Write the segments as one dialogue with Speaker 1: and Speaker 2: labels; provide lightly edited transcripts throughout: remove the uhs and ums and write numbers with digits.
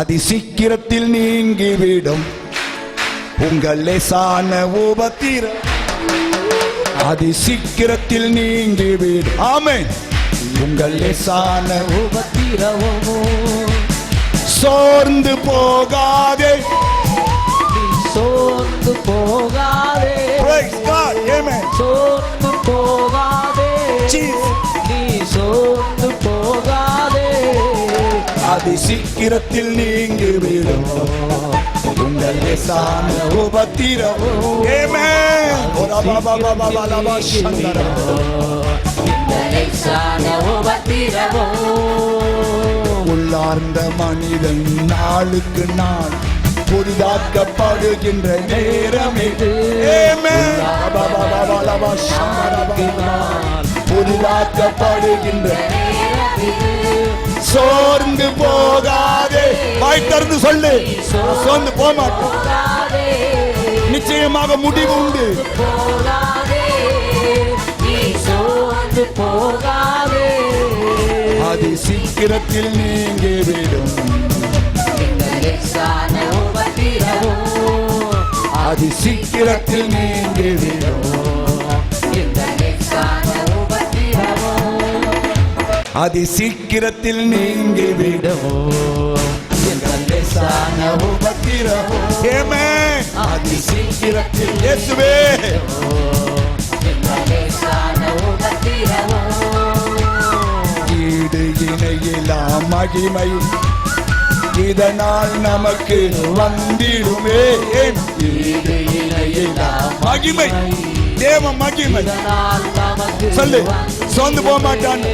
Speaker 1: அதி சீக்கிரத்தில் நீங்கிவிடும் உங்கள் லேசான உபத்திரம். அதி சீக்கிரத்தில் நீங்கிவிடும். ஆமென். உங்கள் லேசான
Speaker 2: உபத்திரவமோ
Speaker 1: சோர்ந்து போகாதே,
Speaker 2: சோர்ந்து போகாதே.
Speaker 1: Praise God. Amen.
Speaker 2: சோர்ந்து போகாதே, நீ சோர்ந்து போகாதே.
Speaker 1: அதி சீக்கிரத்தில் நீங்கிவிடும் உங்கள் லேசான உபத்திரம். Amen. உள்ளார்ந்த மனிதன் நாளுக்கு நாள் புதிதாக்கப்படுகின்ற நேரம் இது. புதிதாக்கப்படுகின்ற சோர்ந்து போகாதே. வாய் திறந்து சொல்லு, சோர்ந்து போக மாட்டே. நிச்சயமாக முடிவு உண்டு. அதி சீக்கிரத்தில் நீங்கிவிடும். அதி சீக்கிரத்தில் நீங்கிவிடும். அதி சீக்கிரத்தில் நீங்கிவிடும் உபத்திரம். அதி சீக்கிரத்தில் இயேசுவே ஈடு இணையில்லா மகிமை இதனால் நமக்கு வந்திடுமே. ஈடு இணையில்லா மகிமை, தேவ மகிமை. சொல்லு, சோர்ந்து போக மாட்டான்.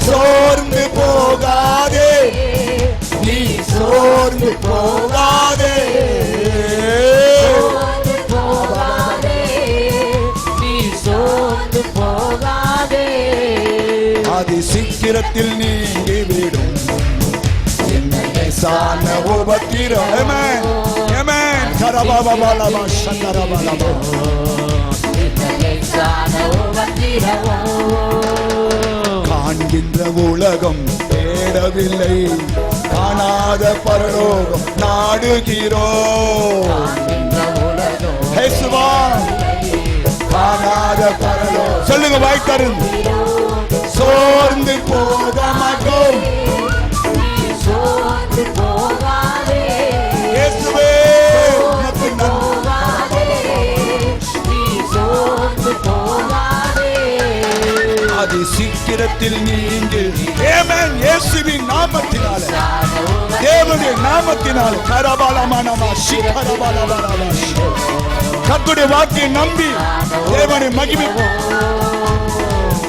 Speaker 1: சோர்ந்து போகாதே, நீ சோர்ந்து போகாதே. அதி சீக்கிரத்தில் நீங்கிவிடும் லேசான உபத்திரம். காண்கின்ற உலகம் தேடவில்லை, காணாத பரலோகம் நாடுகிறோம். காணாத பரலோகம். சொல்லுங்க வாய் தருந்து. சோர்ந்து போக மாட்டோம். இயேசுவே அதி சீக்கிரத்தில் நீங்கள் இயேசுவின் நாமத்தினால, தேவனுடைய நாமத்தினால கர்த்தருடைய வாக்கை நம்பி தேவனை மகிமை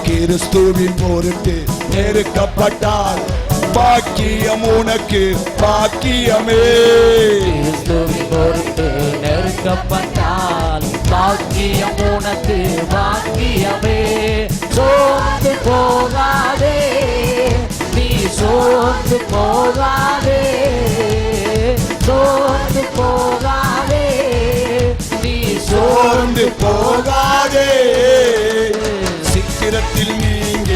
Speaker 1: கிறிஸ்துவின் பொருட்டு நெருக்கப்பட்டால் பாக்கியம் உனக்கு பாக்கியமே.
Speaker 2: கிறிஸ்துவின் பொருட்டு நெருக்கப்பட்டால் பாக்கியம் உனக்கு பாக்கியமே. சோர்ந்து போகாதே, நீ சோர்ந்து போகாதே. சோர்ந்து போகாதே, நீ சோர்ந்து போகாதே.
Speaker 1: சீக்கிரத்தில் நீங்க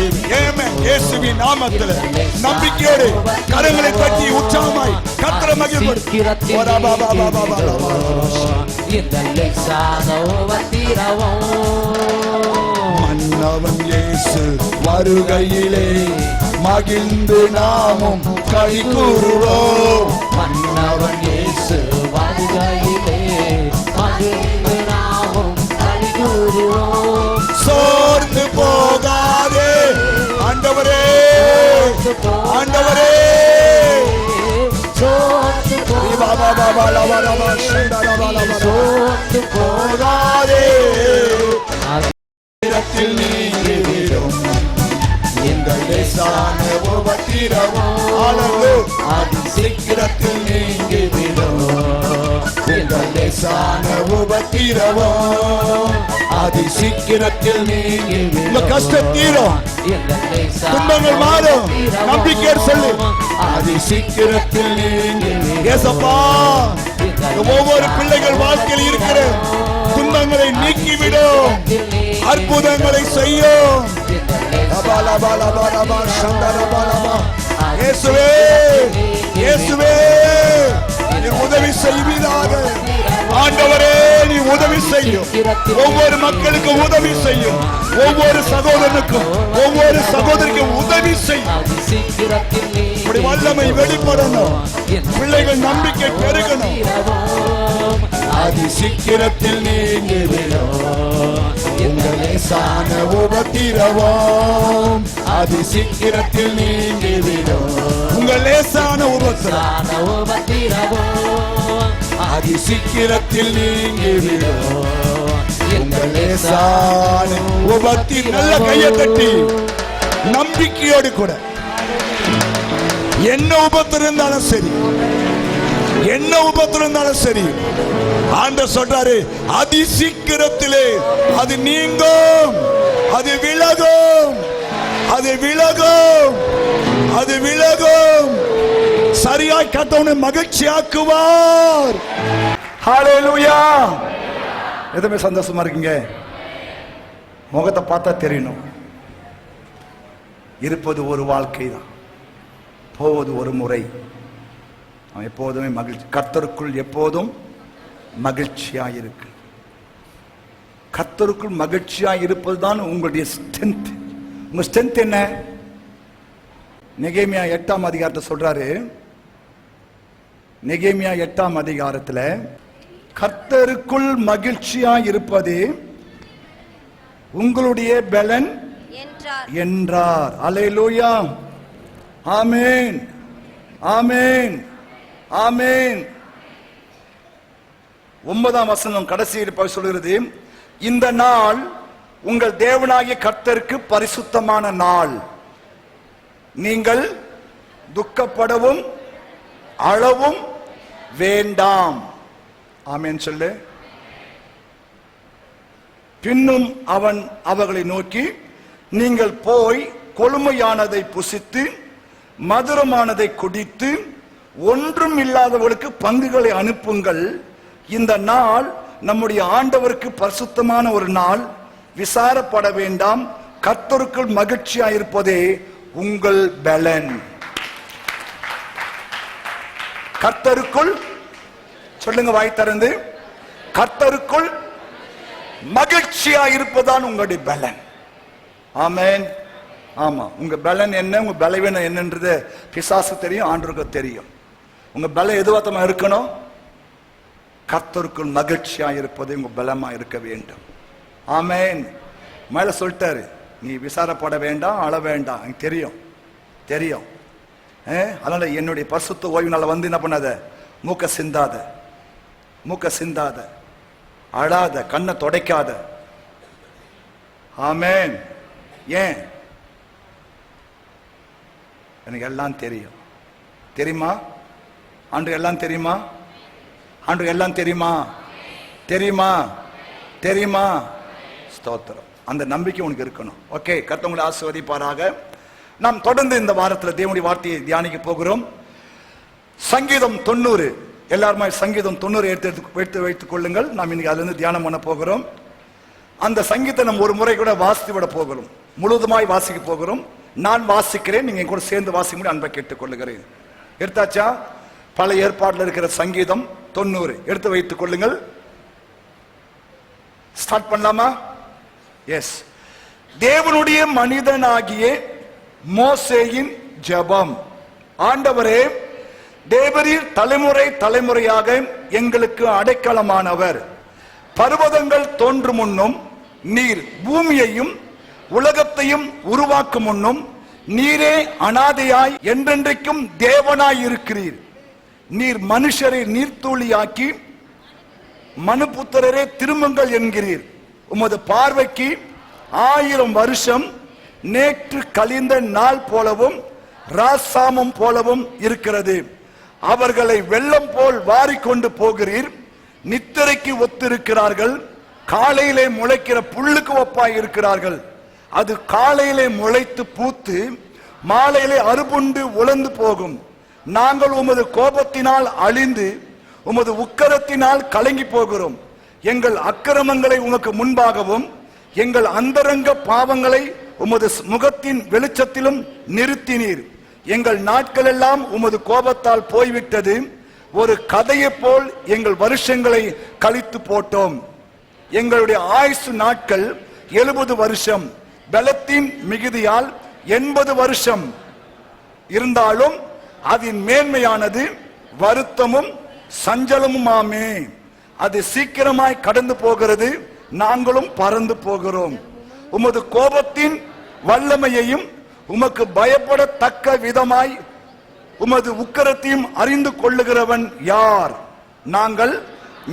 Speaker 1: இயேசுவின் நாமத்தில் நம்பிக்கையோடு கரங்களை தட்டி உற்சாகமாய் கர்த்தரை மகிழ்படுத்து. மன்னவன் இயேசு வருகையிலே மகிழ்ந்து நாமும் களி கூறுவோம்.
Speaker 2: மன்னவன் இயேசு வருகையிலே மகிழ்ந்து நாமும் களி கூறுவோம்.
Speaker 1: சோர்ந்து போகாதே ஆண்டவரே, ஆண்டவரே. சோர்ந்து போகாதே, நீங்கிவிடும் எங்கள் லேசான உபத்திரம். அதி சீக்கிரத்தில் நீங்கிவிடும் எங்கள் லேசான உபத்திரம். அதி சீக்கிரத்தில் நீங்கிவிடும். கஷ்டம் தீரும், துன்பங்கள் மாறும். நம்பிக்கையோடு சொல்லு, அதி சீக்கிரத்தில் நீங்கிவிடும். ஏசப்பா, ஒவ்வொரு பிள்ளைகள் வாழ்க்கையில் இருக்கிற துன்பங்களை நீக்கிவிடும், அற்புதங்களை செய்யும். இயேசுவே இயேசுவே நீ உதவி செய்வீராக. ஆண்டவரே நீ உதவி செய்யும். ஒவ்வொரு மக்களுக்கும் உதவி செய்யும். ஒவ்வொரு சகோதரனுக்கும் ஒவ்வொரு சகோதரிக்கும் உதவி செய்யும். இப்படி வல்லமை வெளிப்படணும். பிள்ளைகள் நம்பிக்கை பெருகணும். அதி சீக்கிரத்தில் நீங்கிவிடும் உங்கள் லேசான உபத்திரவம். அதி சீக்கிரத்தில் நீங்கிவிடும் உங்கள் லேசான உபத்திரவம். அதி சீக்கிரத்தில் நீங்கிவிடும் உங்கள் லேசான உபத்திரவம். நல்ல கையை தட்டி நம்பிக்கையோடு கூட என்ன உபத்திரம் இருந்தாலும் சரி, என்ன உபத்திரம் இருந்தாலும் சரி, ஆண்டவர் சொல்றாரு அதி சீக்கிரத்திலே அது நீங்கும், அது விலகும், அது விலகும், அது விலகும். சரியாய் கர்த்தவனை மகிழ்ச்சியாக்குவார். ஹல்லேலூயா. எதுவுமே சந்தோஷமா இருக்கீங்க? முகத்தை பார்த்தா தெரியணும். இருப்பது ஒரு வாழ்க்கை தான், போவது ஒரு முறை. எப்போதுமே மகிழ்ச்சி, கர்த்தருக்குள் எப்போதும் மகிழ்ச்சியாயிருக்கு. கர்த்தருக்குள் மகிழ்ச்சியாய் இருப்பதுதான் உங்களுடைய ஸ்ட்ரென்த். உங்க ஸ்ட்ரென்த் என்ன? நெகேமியா 8ஆம் அதிகாரத்தை சொல்றாரு. நெகேமியா 8ஆம் அதிகாரத்துல கர்த்தருக்குள் மகிழ்ச்சியாய் இருப்பது உங்களுடைய பலன் என்றார். அல்லேலூயா. ஆமென், ஆமென், ஆமென். 9ஆம் வசனம் கடைசியில் போய் சொல்கிறது, இந்த நாள் உங்கள் தேவனாகிய கர்த்தருக்கு பரிசுத்தமான நாள். நீங்கள் துக்கப்படவும் அழவும் வேண்டாம். ஆமென் சொல்லு. பின்னும் அவன் அவர்களை நோக்கி, நீங்கள் போய் கொழுமையானதை புசித்து மதுரமானதை குடித்து ஒன்றும் இல்லாதவர்களுக்கு பங்குகளை அனுப்புங்கள். இந்த நாள் நம்முடைய ஆண்டவருக்கு பரிசுத்தமான ஒரு நாள். விசாரப்பட வேண்டாம். கர்த்தருக்குள் மகிழ்ச்சியாயிருப்பதே உங்கள் பலன். கர்த்தருக்குள் சொல்லுங்க வாய் திறந்து, கர்த்தருக்குள் மகிழ்ச்சியாயிருப்பதான் உங்களுடைய பலன். ஆமென். ஆமா, உங்க பலன் என்ன, உங்க பலவீனம் என்னன்றது பிசாசு தெரியும், ஆண்டவருக்கு தெரியும். உங்க பலம் எதுவாத்தமா இருக்கணும்? கர்த்தருக்குள் மகிழ்ச்சியா இருப்பது உங்க பலமா இருக்க வேண்டும். ஆமென். மேல சொல்லிட்டாரு, நீ விசாரப்பட வேண்டாம், அழ வேண்டாம். எனக்கு தெரியும், தெரியும். அதனால என்னுடைய பரிசுத்த ஓய்வு நாள் வந்து என்ன பண்ணாத, மூக்க சிந்தாத, மூக்க சிந்தாத, அழாத, கண்ணை தொடைக்காத. ஆமென். ஏன்? எனக்கு எல்லாம் தெரியும். தெரியுமா? ஆண்டு எல்லாம் தெரியுமா? ஆண்டு எல்லாம் தெரியுமா? தெரியுமா? தெரியுமா? ஸ்தோத்திரம். அந்த நம்பிக்கை உனக்கு இருக்கணும். ஓகே, கர்த்தர் உங்களை ஆசீர்வதிப்பாராக. நாம் தொடர்ந்து இந்த வாரத்தில் தேவனுடைய வார்த்தையை தியானிக்க போகிறோம். சங்கீதம் 90, எல்லாருமே சங்கீதம் 90 எடுத்து வைத்துக் கொள்ளுங்கள். நாம் இன்னைக்கு அதுல இருந்து தியானம் பண்ண போகிறோம். அந்த சங்கீதத்தை நம்ம ஒரு முறை கூட வாசித்து விட போகிறோம், முழுவதுமாய் வாசிக்க போகிறோம். நான் வாசிக்கிறேன், நீங்க கூட சேர்ந்து வாசிக்க முடியும், அன்பை கேட்டுக் கொள்ளுகிறேன். எடுத்தாச்சா? பழைய ஏற்பாட்டில் இருக்கிற சங்கீதம் 90 எடுத்து வைத்துக் கொள்ளுங்கள். ஸ்டார்ட் பண்ணலாமா? எஸ். தேவனுடைய மனிதனாகிய மோசேயின் ஜெபம். ஆண்டவரே, தேவரீர் தலைமுறை தலைமுறையாக எங்களுக்கு அடைக்கலமானவர். பர்வதங்கள் தோன்றும் முன்னும் நீர் பூமியையும் உலகத்தையும் உருவாக்கும் முன்னும் நீரே அனாதையாய் என்றென்றைக்கும் தேவனாய் இருக்கிறீர். நீர் மனுஷரை நீர்த்தூளியாக்கி மனுபுத்திரரே திரும்புங்கள் என்கிறீர். உமது பார்வைக்கு 1000 வருஷம் நேற்று கழிந்த நாள் போலவும் ராசாமம் போலவும் இருக்கிறது. அவர்களை வெள்ளம் போல் வாரிக்கொண்டு போகிறீர். நித்திரைக்கு ஒத்திருக்கிறார்கள். காலையிலே முளைக்கிற புல்லுக்கு ஒப்பாய் இருக்கிறார்கள். அது காலையிலே முளைத்து பூத்து மாலையிலே அறுபுண்டு உலர்ந்து போகும். நாங்கள் உமது கோபத்தினால் அழிந்து உமது உக்கரத்தினால் கலங்கி போகிறோம். எங்கள் அக்கிரமங்களை உமக்கு முன்பாகவும் எங்கள் அந்தரங்க பாவங்களை உமது முகத்தின் வெளிச்சத்திலும் நிறுத்தினீர். எங்கள் நாட்கள் எல்லாம் உமது கோபத்தால் போய்விட்டது. ஒரு கதையை போல் எங்கள் வருஷங்களை கழித்து போட்டோம். எங்களுடைய ஆயுசு நாட்கள் 70 வருஷம், பலத்தின் மிகுதியால் 80 வருஷம் இருந்தாலும் அதன் மேன்மையானது வருத்தமும் சஞ்சலமுமாமே. அது சீக்கிரமாய் கடந்து போகிறது, நாங்களும் பறந்து போகிறோம். உமது கோபத்தின் வல்லமையையும் உமக்கு பயப்படத்தக்க விதமாய் உமது உக்கிரத்தையும் அறிந்து கொள்ளுகிறவன் யார்? நாங்கள்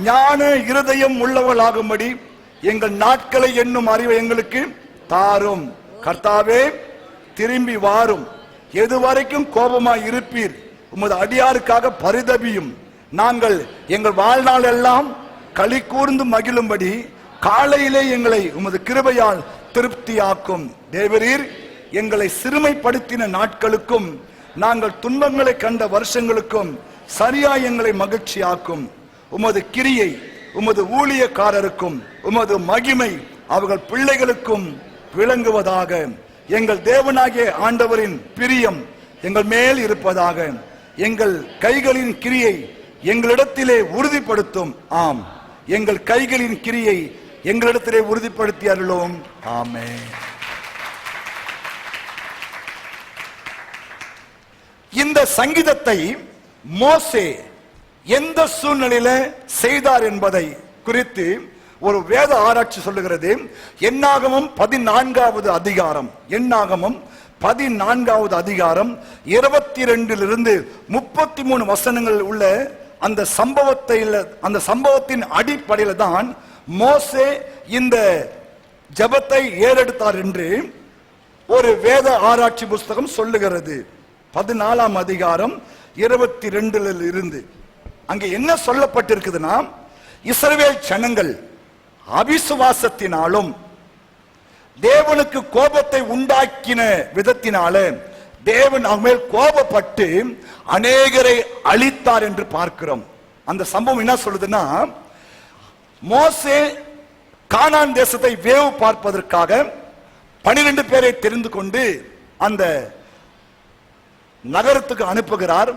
Speaker 1: ஞான இருதயம் உள்ளவர்களாகும்படி எங்கள் நாட்களை என்னும் அறிவை எங்களுக்கு தாரும். கர்த்தாவே, திரும்பி வாரும். எதுவரைக்கும் கோபமாய் இருப்பீர்? உமது அடியாருக்காக பரிதபியும். நாங்கள் எங்கள் வாழ்நாள் எல்லாம் களி கூர்ந்து மகிழும்படி காலையிலே எங்களை உமது கிருபையால் திருப்தியாக்கும். தேவரீர் எங்களை சிறுமைப்படுத்தின நாட்களுக்கும் நாங்கள் துன்பங்களை கண்ட வருஷங்களுக்கும் சரியாய் எங்களை மகிழ்ச்சியாக்கும். உமது கிரியை உமது ஊழியக்காரருக்கும் உமது மகிமை அவர்கள் பிள்ளைகளுக்கும் விளங்குவதாக. எங்கள் தேவனாகிய ஆண்டவரின் பிரியம் எங்கள் மேல் இருப்பதாக. எங்கள் கைகளின் கிரியை எங்களிடத்திலே உறுதிப்படுத்தும். ஆம், எங்கள் கைகளின் கிரியை எங்களிடத்திலே உறுதிப்படுத்தி அருளும். ஆமென். இந்த சங்கீதத்தை மோசே எந்த சூழ்நிலையில செய்தார் என்பதை குறித்து ஒரு வேத ஆராய்ச்சி சொல்லுகிறது. என்னாகமம் 14வது அதிகாரம், என்னாகமம் 14வது அதிகாரம் 22 33 வசனங்கள் உள்ள அந்த சம்பவத்தின் அடிப்படையில் தான் மோசே இந்த ஜெபத்தை ஏறெடுத்தார் என்று ஒரு வேத ஆராய்ச்சி புஸ்தகம் சொல்லுகிறது. 14ஆம் அதிகாரம் 22 அங்கே என்ன சொல்லப்பட்டிருக்குதுன்னா, இஸ்ரவேல் ஜனங்கள் அவிசுவாசத்தினாலும் தேவனுக்கு கோபத்தை உண்டாக்கின விதத்தினால தேவன் அவங்க மேல் கோபப்பட்டு அநேகரை அழித்தார் என்று பார்க்கிறோம். அந்த சம்பவம் என்ன சொல்லுதுன்னா, மோசே கானான் தேசத்தை வேவு பார்ப்பதற்காக 12 பேரை தெரிந்து கொண்டு அந்த நகரத்துக்கு அனுப்புகிறார்.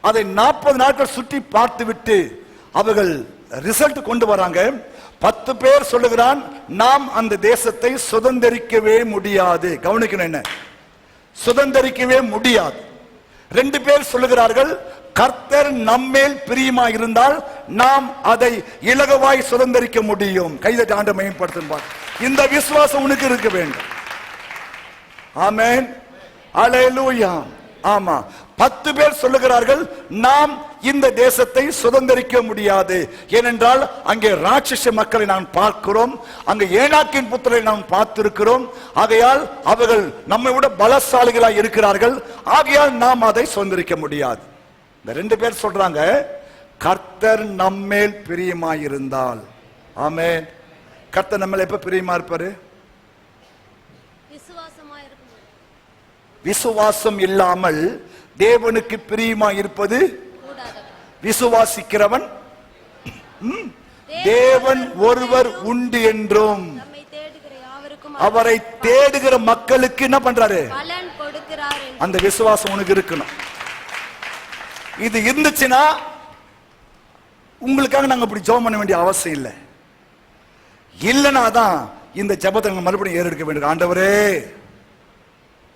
Speaker 1: அதை 40 நாட்கள் சுற்றி பார்த்துவிட்டு அவர்கள் ரிசல்ட் கொண்டு வராங்க. 10 பேர் சொல்லுகிறான், நாம் அந்த தேசத்தை சுதந்தரிக்கவே முடியாது. கவனிக்கணும், என்ன சுதந்தரிக்கவே முடியாது. 2 பேர் சொல்லுகிறார்கள், கர்த்தர் நம்மேல் பிரியமா இருந்தால் நாம் அதை இலகுவாய் சுதந்தரிக்க முடியும். கைதட்டி ஆண்டவரை மேம்படுத்தும். இந்த விசுவாசம் உனக்கு இருக்க வேண்டும். ஆமென், அல்லேலூயா. ஆமா, 10 பேர் சொல்லுகிறார்கள், நாம் இந்த தேசத்தை சுதந்தரிக்க முடியாது. ஏனென்றால் அங்கே ராட்சச மக்களை நாம் பார்க்கிறோம், அங்கே ஏனாக்கின் புத்திரரை நாம் பார்த்திருக்கிறோம். ஆகையால் அவர்கள் நம்மை விட பலசாலிகளாய் இருக்கிறார்கள். ஆகையால் நாம் அதை சுதந்தரிக்க முடியாது. இந்த 2 பேர் சொல்றாங்க, கர்த்தர் நம்மேல் பிரியமாயிருந்தால். ஆமென். கர்த்தர் நம்மள எப்ப பிரியமா இருப்பாரு? விசுவாசம் இல்லாமல் தேவனுக்கு பிரியமா இருப்பது விசுவாசிக்கிறவன் தேவன் ஒருவர் உண்டு என்றும் அவரை தேடுகிற மக்களுக்கு என்ன பண்றாரு? அந்த விசுவாசம் உனக்கு இருக்கணும். இது இருந்துச்சுன்னா உங்களுக்காக நாங்க இப்படி ஜெபம் பண்ண வேண்டிய அவசியம் இல்லை. இல்லைன்னா தான் இந்த ஜெபத்தை மறுபடியும் ஏறெடுக்க வேண்டும். ஆண்டவரே,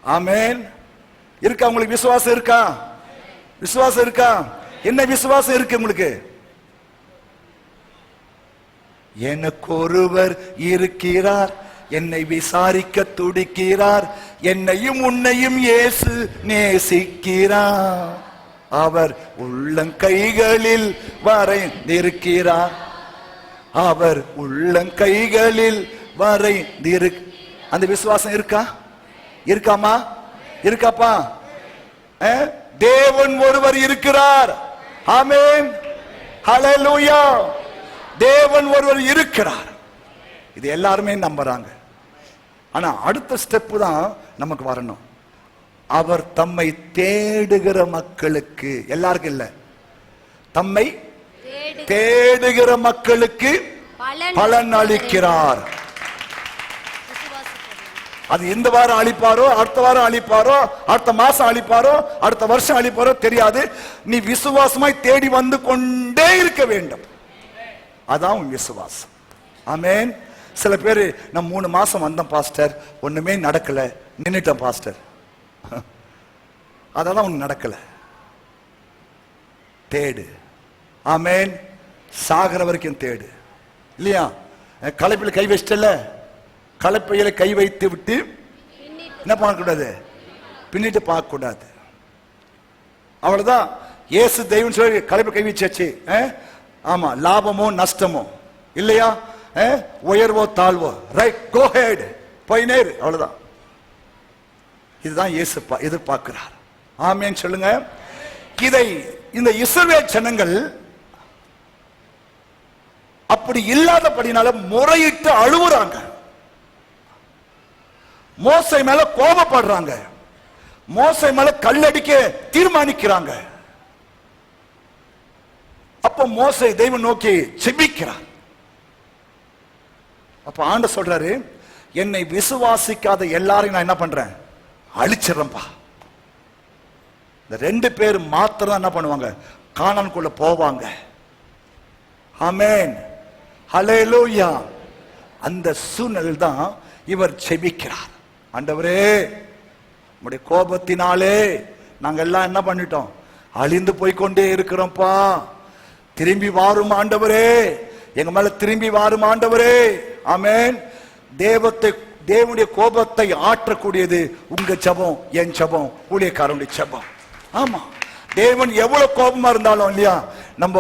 Speaker 1: ஆமென். இருக்கா உங்களுக்கு விசுவாசம்? இருக்கா விசுவாசம்? இருக்கா? என்ன விசுவாசம் இருக்கு உங்களுக்கு? எனக்கு ஒருவர் இருக்கிறார், என்னை விசாரிக்க துடிக்கிறார், என்னையும் உன்னையும் இயேசு நேசிக்கிறார், அவர் உள்ளங்கைகளில் வரைந்திருக்கிறார், அவர் உள்ளங்கைகளில் வரைந்திரு. அந்த விசுவாசம் இருக்கா? இருக்காமா? இருக்காப்பா? தேவன் ஒருவர் இருக்கிறார். ஆமென், ஹல்லேலூயா. தேவன் ஒருவர் இருக்கிறார். இது எல்லாருமே நம்புறாங்க. ஆனா அடுத்த ஸ்டெப் தான் நமக்கு வரணும். அவர் தம்மை தேடுகிற மக்களுக்கு, எல்லாருக்கும் இல்ல, தம்மை தேடுகிற மக்களுக்கு பலன் அளிக்கிறார். அது இந்த வாரம் அழிப்பாரோ, அடுத்த வாரம் அழிப்பாரோ, அடுத்த மாசம் அழிப்பாரோ, அடுத்த வருஷம் அழிப்பாரோ தெரியாது. நீ விசுவாசமாய் தேடி வந்து கொண்டே இருக்க வேண்டும். அதான் உன் விசுவாசம். ஆமென். சில பேர் நான் 3 மாசம் வந்தேன் பாஸ்டர், ஒண்ணுமே நடக்கல, நின்னுட்டேன் பாஸ்டர். அதெல்லாம் ஒண்ணு நடக்கல. தேடு. ஆமென். சாகர வரைக்கும் தேடு. இல்லையா? களைப்பில் கை வச்சிட்டல, களைப்பையில கை வைத்து விட்டு என்ன பண்ணக்கூடாது? பின்னிட்டு பார்க்க கூடாது. அவ்வளவுதான். இயேசு தெய்வம் சொல்லி களைப்பு கை வச்சாச்சு. ஆமா, லாபமோ நஷ்டமோ இல்லையா, உயர்வோ தாழ்வோ, ரைட், கோ ஹெட், போய் நேரு, அவ்வளவுதான். இதுதான் இயேசு எதிர்பார்க்கிறார். ஆமென் சொல்லுங்க. இதை இந்த இஸ்ரவேல் ஜனங்கள் அப்படி இல்லாதபடினால முறையிட்டு அழுவுறாங்க, மோசே மேல கோபப்படுறாங்க, மோசே மேல கல்லடிக்க தீர்மானிக்கிறாங்க. அப்ப மோசே தெய்வம் நோக்கி ஜெபிக்கிறார். அப்ப ஆண்டவர் சொல்றாரு, என்னை விசுவாசிக்காத எல்லாரையும் நான் என்ன பண்றேன்? அழிச்சிடறேன்பா. இந்த 2 பேர் மாத்திரம் என்ன பண்ணுவாங்க? கானானுக்குள்ள போவாங்க. ஆமென், ஹல்லேலூயா. அந்த சூழ்நிலை தான் இவர் ஜெபிக்கிறார். ஆண்டவரே, உம்முடைய கோபத்தினாலே நாங்க எல்லாம் என்ன பண்ணிட்டோம்? அழிந்து போய்கொண்டே இருக்கிறோம்ப்பா. திரும்பி வாரும் ஆண்டவரே, எங்க மேல திரும்பி வாரும் ஆண்டவரே. ஆமென். தேவனுடைய கோபத்தை ஆற்றக்கூடியது உங்க ஜெபம், என் ஜெபம், ஊழியக்காரனுடைய ஜெபம். ஆமா, தேவன் எவ்வளவு கோபமா இருந்தாலும் இல்லையா, நம்ம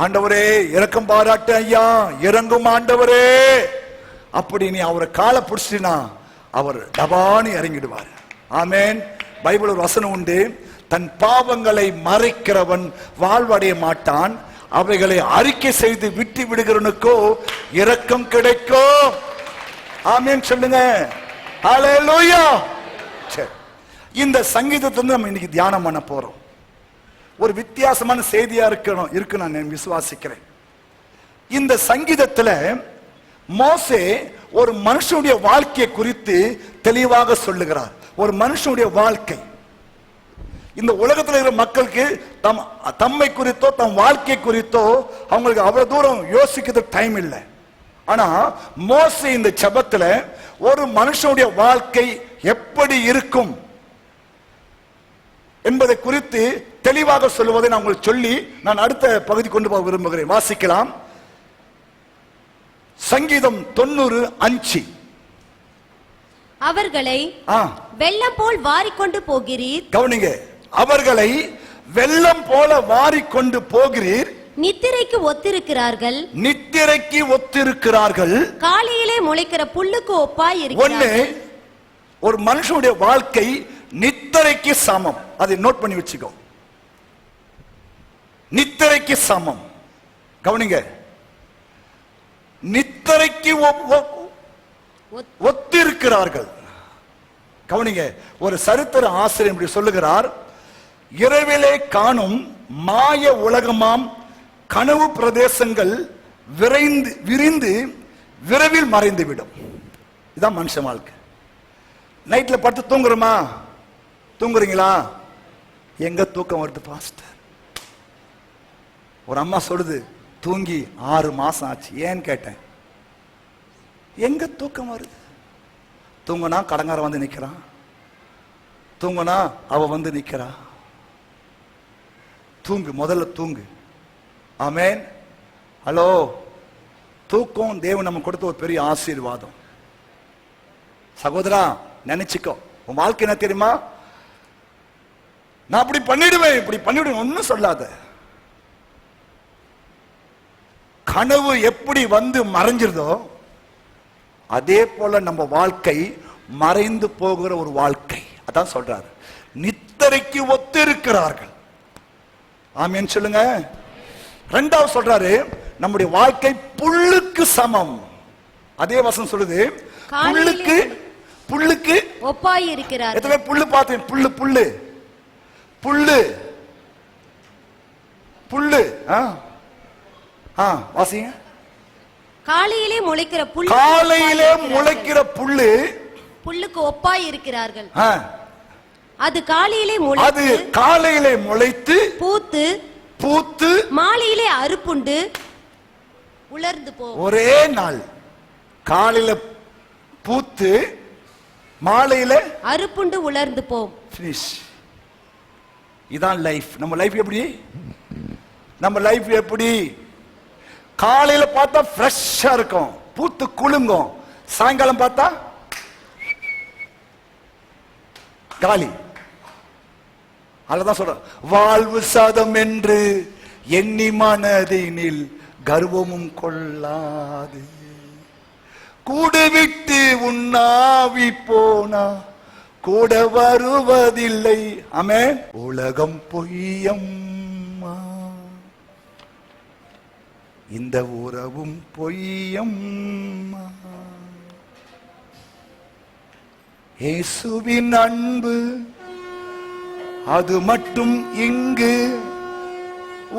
Speaker 1: ஆண்டவரே இரக்கம் பாராட்ட ஐயா, இறங்கும் ஆண்டவரே அப்படி நீ அவரை காலை பிடிச்சினா அவர் டபானி இறங்கிடுவார். ஆமென். பைபிள் ஒரு வசனம் உண்டு, தன் பாவங்களை மறைக்கிறவன் வாழ்வடைய மாட்டான், அவைகளை அறிக்கை செய்து விட்டு விடுகிறவனுக்கோ இரக்கம் கிடைக்கும். ஆமென் சொல்லுங்க. ஹல்லேலூயா. சரி, இந்த சங்கீதத்தை நம்ம இன்னைக்கு தியானம் பண்ண போறோம். ஒரு வித்தியாசமான செய்தியா இருக்கு நான் விசுவாசிக்கிறேன். இந்த சங்கீதத்துல மோசே ஒரு மனுஷனுடைய வாழ்க்கையை குறித்து தெளிவாக சொல்லுகிறார். ஒரு மனுஷனுடைய வாழ்க்கை, இந்த உலகத்தில் இருக்கிற மக்களுக்கு தம்மை குறித்தோ தம் வாழ்க்கை குறித்தோ அவங்களுக்கு அவ்வளவு தூரம் யோசிக்கிறது டைம் இல்லை. ஆனா மோசே இந்த ஜெபத்துல ஒரு மனுஷனுடைய வாழ்க்கை எப்படி இருக்கும் என்பதை குறித்து தெளிவாக சொல்லுவதை நான் உங்களுக்கு சொல்லி நான் அடுத்த பகுதி கொண்டு போக விரும்புகிறேன். வாசிக்கலாம். சங்கீதம் 90:5.
Speaker 3: அவர்களை வெள்ளம் போல் வாரிக்கொண்டு போகிறீர்.
Speaker 1: கவனிங்க, அவர்களை வெள்ளம் போல வாரிக்கொண்டு போகிறீர்.
Speaker 3: நித்திரைக்கு ஒத்திருக்கிறார்கள்.
Speaker 1: நித்திரைக்கு ஒத்திருக்கிறார்கள்.
Speaker 3: காலையிலே முளைக்கிற புல்லுக்கு ஒப்பாய் இருக்கிறார்கள்.
Speaker 1: ஒரு மனுஷனுடைய வாழ்க்கை நித்திரைக்கு சமம். அதை நோட் பண்ணி வச்சுக்கோ. நித்திரைக்கு சமம். கவனிங்க, நித்திரைக்கு ஒத்திருக்கிறார்கள். கவனிங்க, ஒரு சரித்திர ஆசிரியர் இப்படி சொல்லுகிறார், இரவிலே காணும் மாய உலகமாம் கனவு பிரதேசங்கள் விரிந்து விரைவில் மறைந்து விடும். இதுதான் மனுஷ வாழ்க்கை. நைட்ல படுத்து தூங்குறோமா? தூங்குறீங்களா? எங்க தூக்கம் வருது பாஸ்டர்? ஒரு அம்மா சொல்லுது, தூங்கி 6 மாசம் ஆச்சு. ஏன்னு கேட்டேன். எங்க தூக்கம் வருது? தூங்குனா கடங்கார வந்து நிக்கிறான், தூங்குனா அவ வந்து நிக்கிறா. தூங்கு, முதல்ல தூங்கு. ஆமென். ஹலோ, தூக்கம் தேவன் நம்ம கொடுத்த ஒரு பெரிய ஆசீர்வாதம். சகோதரா, நினைச்சுக்கோ, உன் வாழ்க்கை என்ன தெரியுமா? நான் அப்படி பண்ணிடுவேன், இப்படி பண்ணிடுவேன் ஒன்னும் சொல்லாத. கனவு எப்படி வந்து மறைஞ்சிருதோ அதே போல நம்ம வாழ்க்கை மறைந்து போகிற ஒரு வாழ்க்கை. அதான் சொல்றாரு, நித்திரைக்கு ஒத்து இருக்கிறார்கள். ஆமென் சொல்லுங்க. 2வது சொல்றாரு, நம்முடைய வாழ்க்கை புல்லுக்கு சமம். அதே வசனம் சொல்லுது, புல்லுக்கு
Speaker 3: ஒப்பாய் இருக்கிறார்.
Speaker 1: எத்தனை புல்லு பார்த்தேன்? புல்லு புல்லு புல்லு புல்லு. வாசிங்க.
Speaker 3: காலையிலே முளைக்கிற புல்லு.
Speaker 1: காலையிலே முளைக்கிற புல்லு
Speaker 3: புல்லுக்கு ஒப்பாய் இருக்கிறார்கள்.
Speaker 1: ஆ,
Speaker 3: அது காலையிலே
Speaker 1: அது
Speaker 3: முளைத்து
Speaker 1: காலையிலே முளைத்து
Speaker 3: பூத்து
Speaker 1: பூத்து
Speaker 3: மாலையிலே அறுப்புண்டு உலர்ந்து போ.
Speaker 1: ஒரே நாள் காலையில பூத்து மாலையில
Speaker 3: அறுப்புண்டு உலர்ந்து போம்.
Speaker 1: finish. இதான் லைஃப். நம்ம லைஃப் எப்படி? நம்ம லைஃப் எப்படி? காலையில பார்த்தா ஃப்ரெஷ்ஷா இருக்கும், பூத்து குலுங்கும். சாயங்காலம் பார்த்தா காலி. அதுதான் சொல்ற, வாழ்வு சாதம் என்று எண்ணி மனதினில் கர்வமும் கொள்ளாது, கூடு விட்டு உண்ணாவி போனா கூட வருவதில்லை. ஆமென். உலகம் பொய்யம்மா, இந்த உறவும் பொய்யம்மா, இயேசுவின் அன்பு அது மட்டும் இங்கு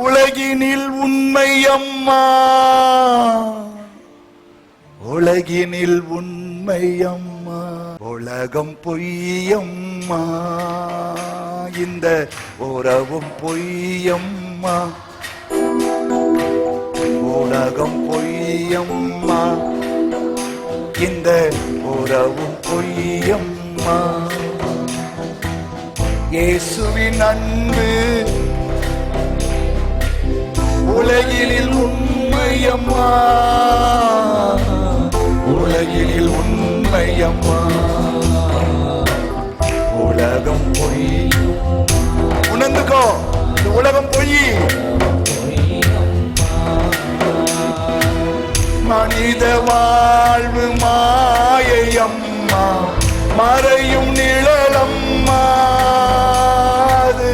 Speaker 1: உலகினில் உண்மையம்மா, உலகினில் உண்மையம்மா. உலகம் பொய்யம்மா, இந்த உறவும் பொய்யம்மா, உலகம் பொய்யம்மா, இந்த உறவும் பொய்யம்மா. இயேசுவின் அன்பு உலகினில் உண்மையம்மா, உலகினில் உண்மையம்மா. உலகம் பொய். உணர்ந்துக்கோ, இந்த உலகம் பொய். மனித வாழ்வு மாயையம்மா, மறையும் நிழலம்மா, அது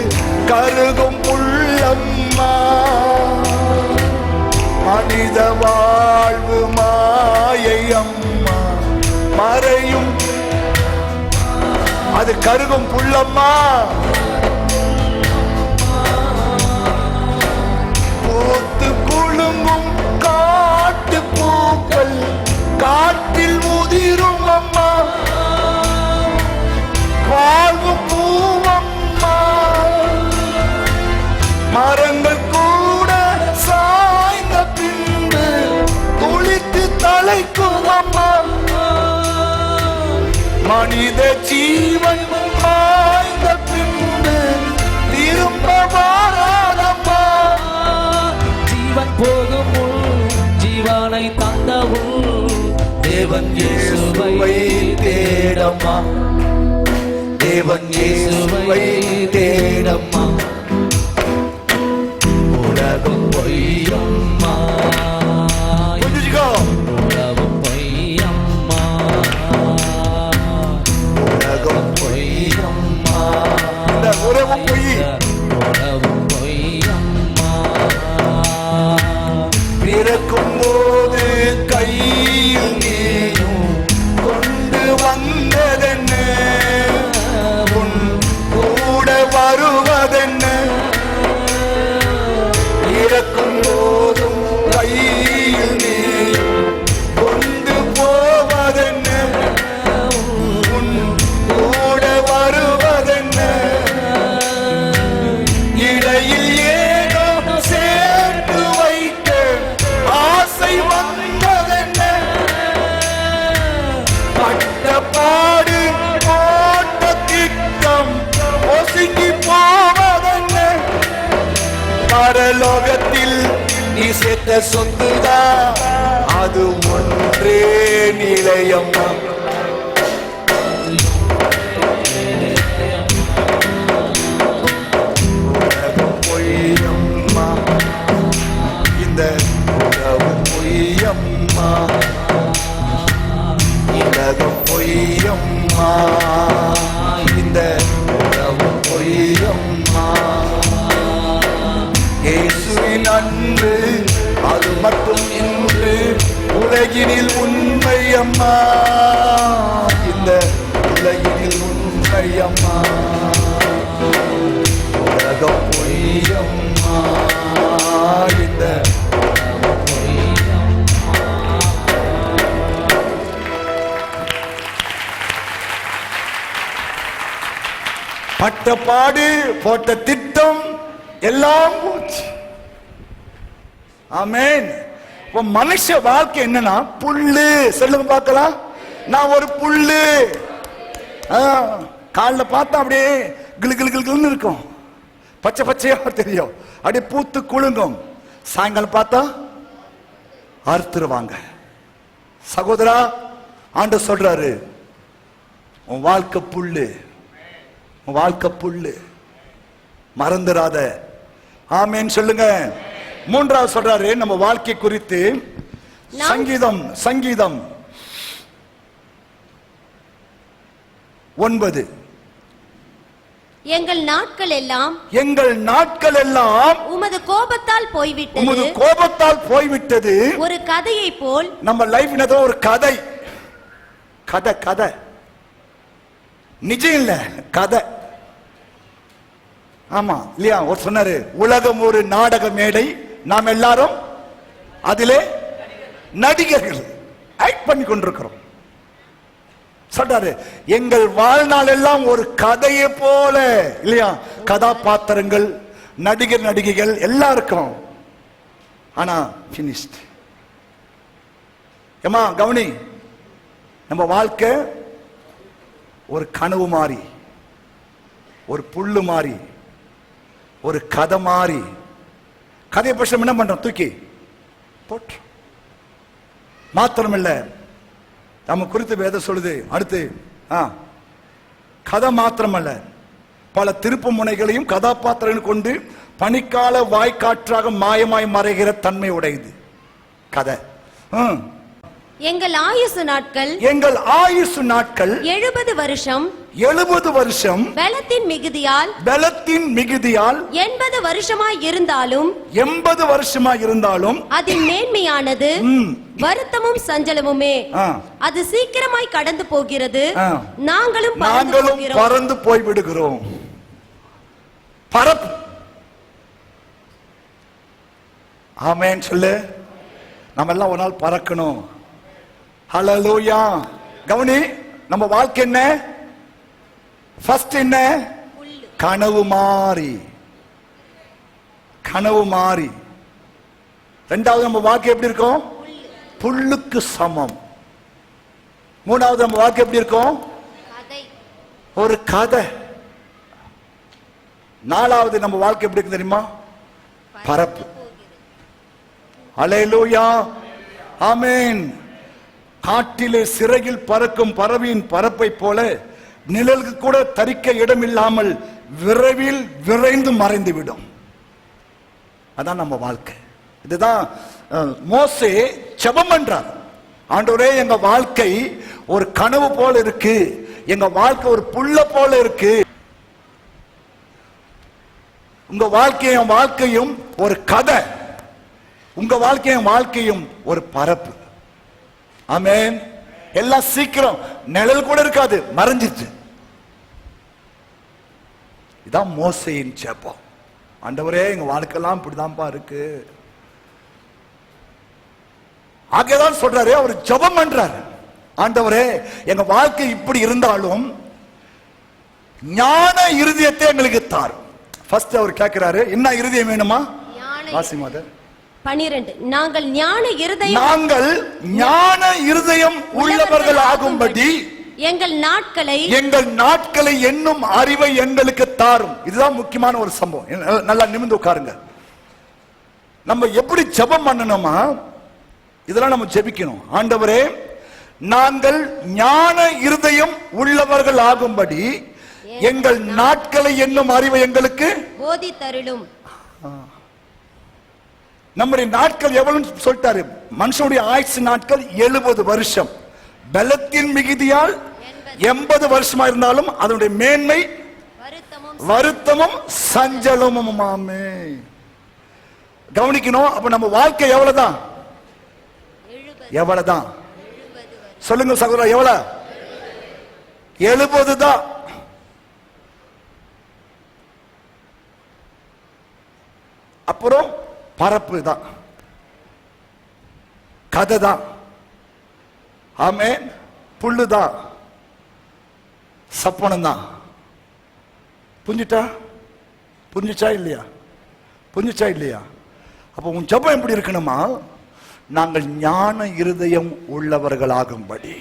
Speaker 1: கருகும் புல்லம்மா. மனித வாழ்வு மாயையம்மா, மறையும், அது கருகும் புல்லம்மா. பூத்து குலுங்கும் காட்டு பூக்கள் காட்டில் முதிரும் அம்மா, வாழ்வு பூவம்மா. மரங்கள் கூட சாய்ந்த பின்பு துளித்து தலைக்கும் அம்மா, மனித ஜீவன் மாய்ந்த பின்பு திரும்ப வாராதம்மா.
Speaker 2: ஜீவன் போகும் முன் ஜீவனை தந்தவும் தேவன் இயேசுவை
Speaker 1: தேடம்மா, தேவன் இயேசுவை தேடம்மா.
Speaker 2: உலகம் பொய்யம்மா,
Speaker 1: புரிஞ்சுக்கோ,
Speaker 2: உலகம் பொய்யம்மா,
Speaker 1: உலகம்
Speaker 2: பொய்யம்மா,
Speaker 1: இந்த உறவு பொய்.
Speaker 2: உலகம் பொய்யம்மா.
Speaker 1: பிறக்கும் போது கையில் நீயும் கொண்டு வந்ததென்ன, உன் கூட வருவதென்ன. இறக்கும் போதும் கையில் நீயும் கொண்டு போவதென்ன, உன் கூட வருவதென்ன. இடையில் ஏதோ சேர்த்து வைக்க ஆசை வந்ததென்ன, பட்ட பாடு போட்ட திட்டம் ஒசுங்கி போவதென்ன. பரலோகத்தில் நீ சேர்த்த சொத்துதான் அது ஒன்றே நிலையம்மா. உலகம் பொய்யம்மா, இந்த உலகம் பொய்யம்மா, உலகம் பொய்யம்மா, இந்த உலகம் பொய்யம்மா. இயேசுவின் அன்பு அது மட்டும் இன்று உலகினில் உண்மையம்மா, இந்த உலகினில் உண்மையம்மா. உலகம் பொய்யம்மா, இந்த
Speaker 2: பொய்யம்மா.
Speaker 1: பட்ட பாடு, போட்ட திட்டம் எல்லாம் போச்சு. ஆமென். இப்ப மனுஷ வாழ்க்கை என்னன்னா புல்லு. சொல்லுங்க பார்க்கலாம், நான் ஒரு புல்லு. காலைல பார்த்தா அப்படியே கிளு கிளு கிளுன்னு இருக்கும், பச்சை பச்சையா தெரியும், அப்படியே பூத்து குலுங்கும். சாயங்காலம் பார்த்தா அறுத்துருவாங்க. சகோதரா, ஆண்டவர் சொல்றாரு, உன் வாழ்க்கை புல்லு, உன் வாழ்க்கை புல்லு, மறந்துடாத. ஆமென் சொல்லுங்க. மூன்றாவது சொல்றாரு நம்ம வாழ்க்கை குறித்து, சங்கீதம் 9.
Speaker 3: எங்கள் நாட்கள்
Speaker 1: எல்லாம்
Speaker 3: உமது கோபத்தால்
Speaker 1: போய்விட்டது.
Speaker 3: ஒரு கதையை போல்.
Speaker 1: நம்ம லைஃப் ஒரு கதை. கதை நிஜம் இல்ல, கதை. ஆமா இல்லையா? ஒரு சொன்னாரு, உலகம் ஒரு நாடக மேடை, நாம் எல்லாரும் அதிலே நடிகர்கள், ஆக்ட் பண்ணி கொண்டிருக்கிறோம். சொல்றாரு, எங்கள் வாழ்நாள் எல்லாம் ஒரு கதையை போல, இல்லையா? கதாபாத்திரங்கள், நடிகர் நடிகைகள் எல்லாம் இருக்கும். ஆனா பினிஷ்ட். ஏமா கவனி, நம்ம வாழ்க்கை ஒரு கனவு மாறி, ஒரு புல்லு மாறி, ஒரு கதை மாறி. கதையை பட்சம் என்ன பண்றோம்? தூக்கி போட்டு. மாத்திரமில்ல, நம்ம குறித்து வேதம் சொல்லுது அடுத்து, கதை மாத்திரமல்ல, பல திருப்பு முனைகளையும் கதாபாத்திரங்கள் கொண்டு பனிக்கால வாய்க்காற்றாக மாயமாய் மறைகிற தன்மை உடையது கதை.
Speaker 3: எங்கள் ஆயுசு நாட்கள் 70 வருஷம் பலத்தின் மிகுதியால் 80 வருஷமாய் இருந்தாலும்
Speaker 1: அதன்
Speaker 3: மேன்மையானது வருத்தமும் சஞ்சலமுமே. அது சீக்கிரமாய் கடந்து போகிறது, நாங்களும்
Speaker 1: பறந்து போய் விடுகிறோம். பரப்பு. ஆமென் சொல்லு. நம்ம எல்லாம் ஒரு நாள் பறக்கணும். ஹல்லேலூயா. கவனி, நம்ம வாழ்க்கை என்ன? ஃபர்ஸ்ட் என்ன? கனவு மாறி. ரெண்டாவது நம்ம வாழ்க்கை எப்படி இருக்கும்? புல்லுக்கு சமம். மூணாவது நம்ம வாழ்க்கை எப்படி இருக்கும்? ஒரு கதை. நாலாவது நம்ம வாழ்க்கை எப்படி இருக்கு தெரியுமா? பரப்பு. ஹல்லேலூயா. ஆமென். காட்டிலே சிறகில் பறக்கும் பறவையின் பரப்பை போல நிழலுக்கு கூட தரிக்க இடம் இல்லாமல் விரைவில் விரைந்து மறைந்து விடும். அதான் நம்ம வாழ்க்கை. இதுதான் மோசே ஜெபம் பண்றார். ஆண்டவரே, எங்க வாழ்க்கை ஒரு கனவு போல இருக்கு, எங்க வாழ்க்கை ஒரு புல்ல போல இருக்கு. உங்க வாழ்க்கையும் ஒரு கதை, உங்க வாழ்க்கையும் ஒரு பரப்பு. ஆமென். எல்லாம் சீக்கிரம், நிழல் கூட இருக்காது, மறைஞ்சிச்சு. இதான் மோசேயின் ஜெபம். ஆண்டவரே, எங்க வாழ்க்கையெல்லாம் இப்படிதான்ப்பா இருக்கு. ஆகேதான் சொல்றாரு, அவர் ஜெபம் பண்றாரு. ஆண்டவரே, எங்க வாழ்க்கை இப்படி இருந்தாலும் ஞான இருதயத்தை எங்களுக்கு தாரும். ஃபர்ஸ்ட் அவர் கேட்கிறாரு, என்ன இருதயம் வேணுமா? வாசி மாதர்
Speaker 3: 12. நாங்கள் ஞான
Speaker 1: இருதயம் உள்ளவர்கள் ஆகும்படி
Speaker 3: எங்கள்
Speaker 1: நாட்களை என்னும் அறிவை எங்களுக்கு தாரும். இதுதான் முக்கியமான ஒரு சம்பவம். நல்லா நிமிர்ந்து உட்காருங்க. நம்ம எப்படி ஜெபம் பண்ணணுமா? இதெல்லாம் நம்ம ஜெபிக்கணும். ஆண்டவரே, நாங்கள் ஞான இருதயம் உள்ளவர்கள் ஆகும்படி எங்கள் நாட்களை என்னும் அறிவை எங்களுக்கு
Speaker 3: போதித்தருளும்.
Speaker 1: நம்முடைய நாட்கள் எவ்வளவு சொல்லிட்டாரு? மனுஷனுடைய ஆயுசு நாட்கள் 70 வருஷம். பலத்தின் மிகுதியால் 80 வருஷமா இருந்தாலும் அதனுடைய மேன்மை வருத்தமும் சஞ்சலமும். கவனிக்கணும். அப்ப நம்ம வாழ்க்கை எவ்வளவுதான்? சொல்லுங்க சகோதரா, எவ்வளவு? 70 தான். அப்புறம் பரப்பு தான், கதை தான். ஆமென். புல்லுதான், சப்பனம் தான். புரிஞ்சுச்சா இல்லையா? புரிஞ்சுச்சா இல்லையா? அப்போ உன் ஜெபம் எப்படி இருக்கணுமா? நாங்கள் ஞான இருதயம் உள்ளவர்களாகும்படி.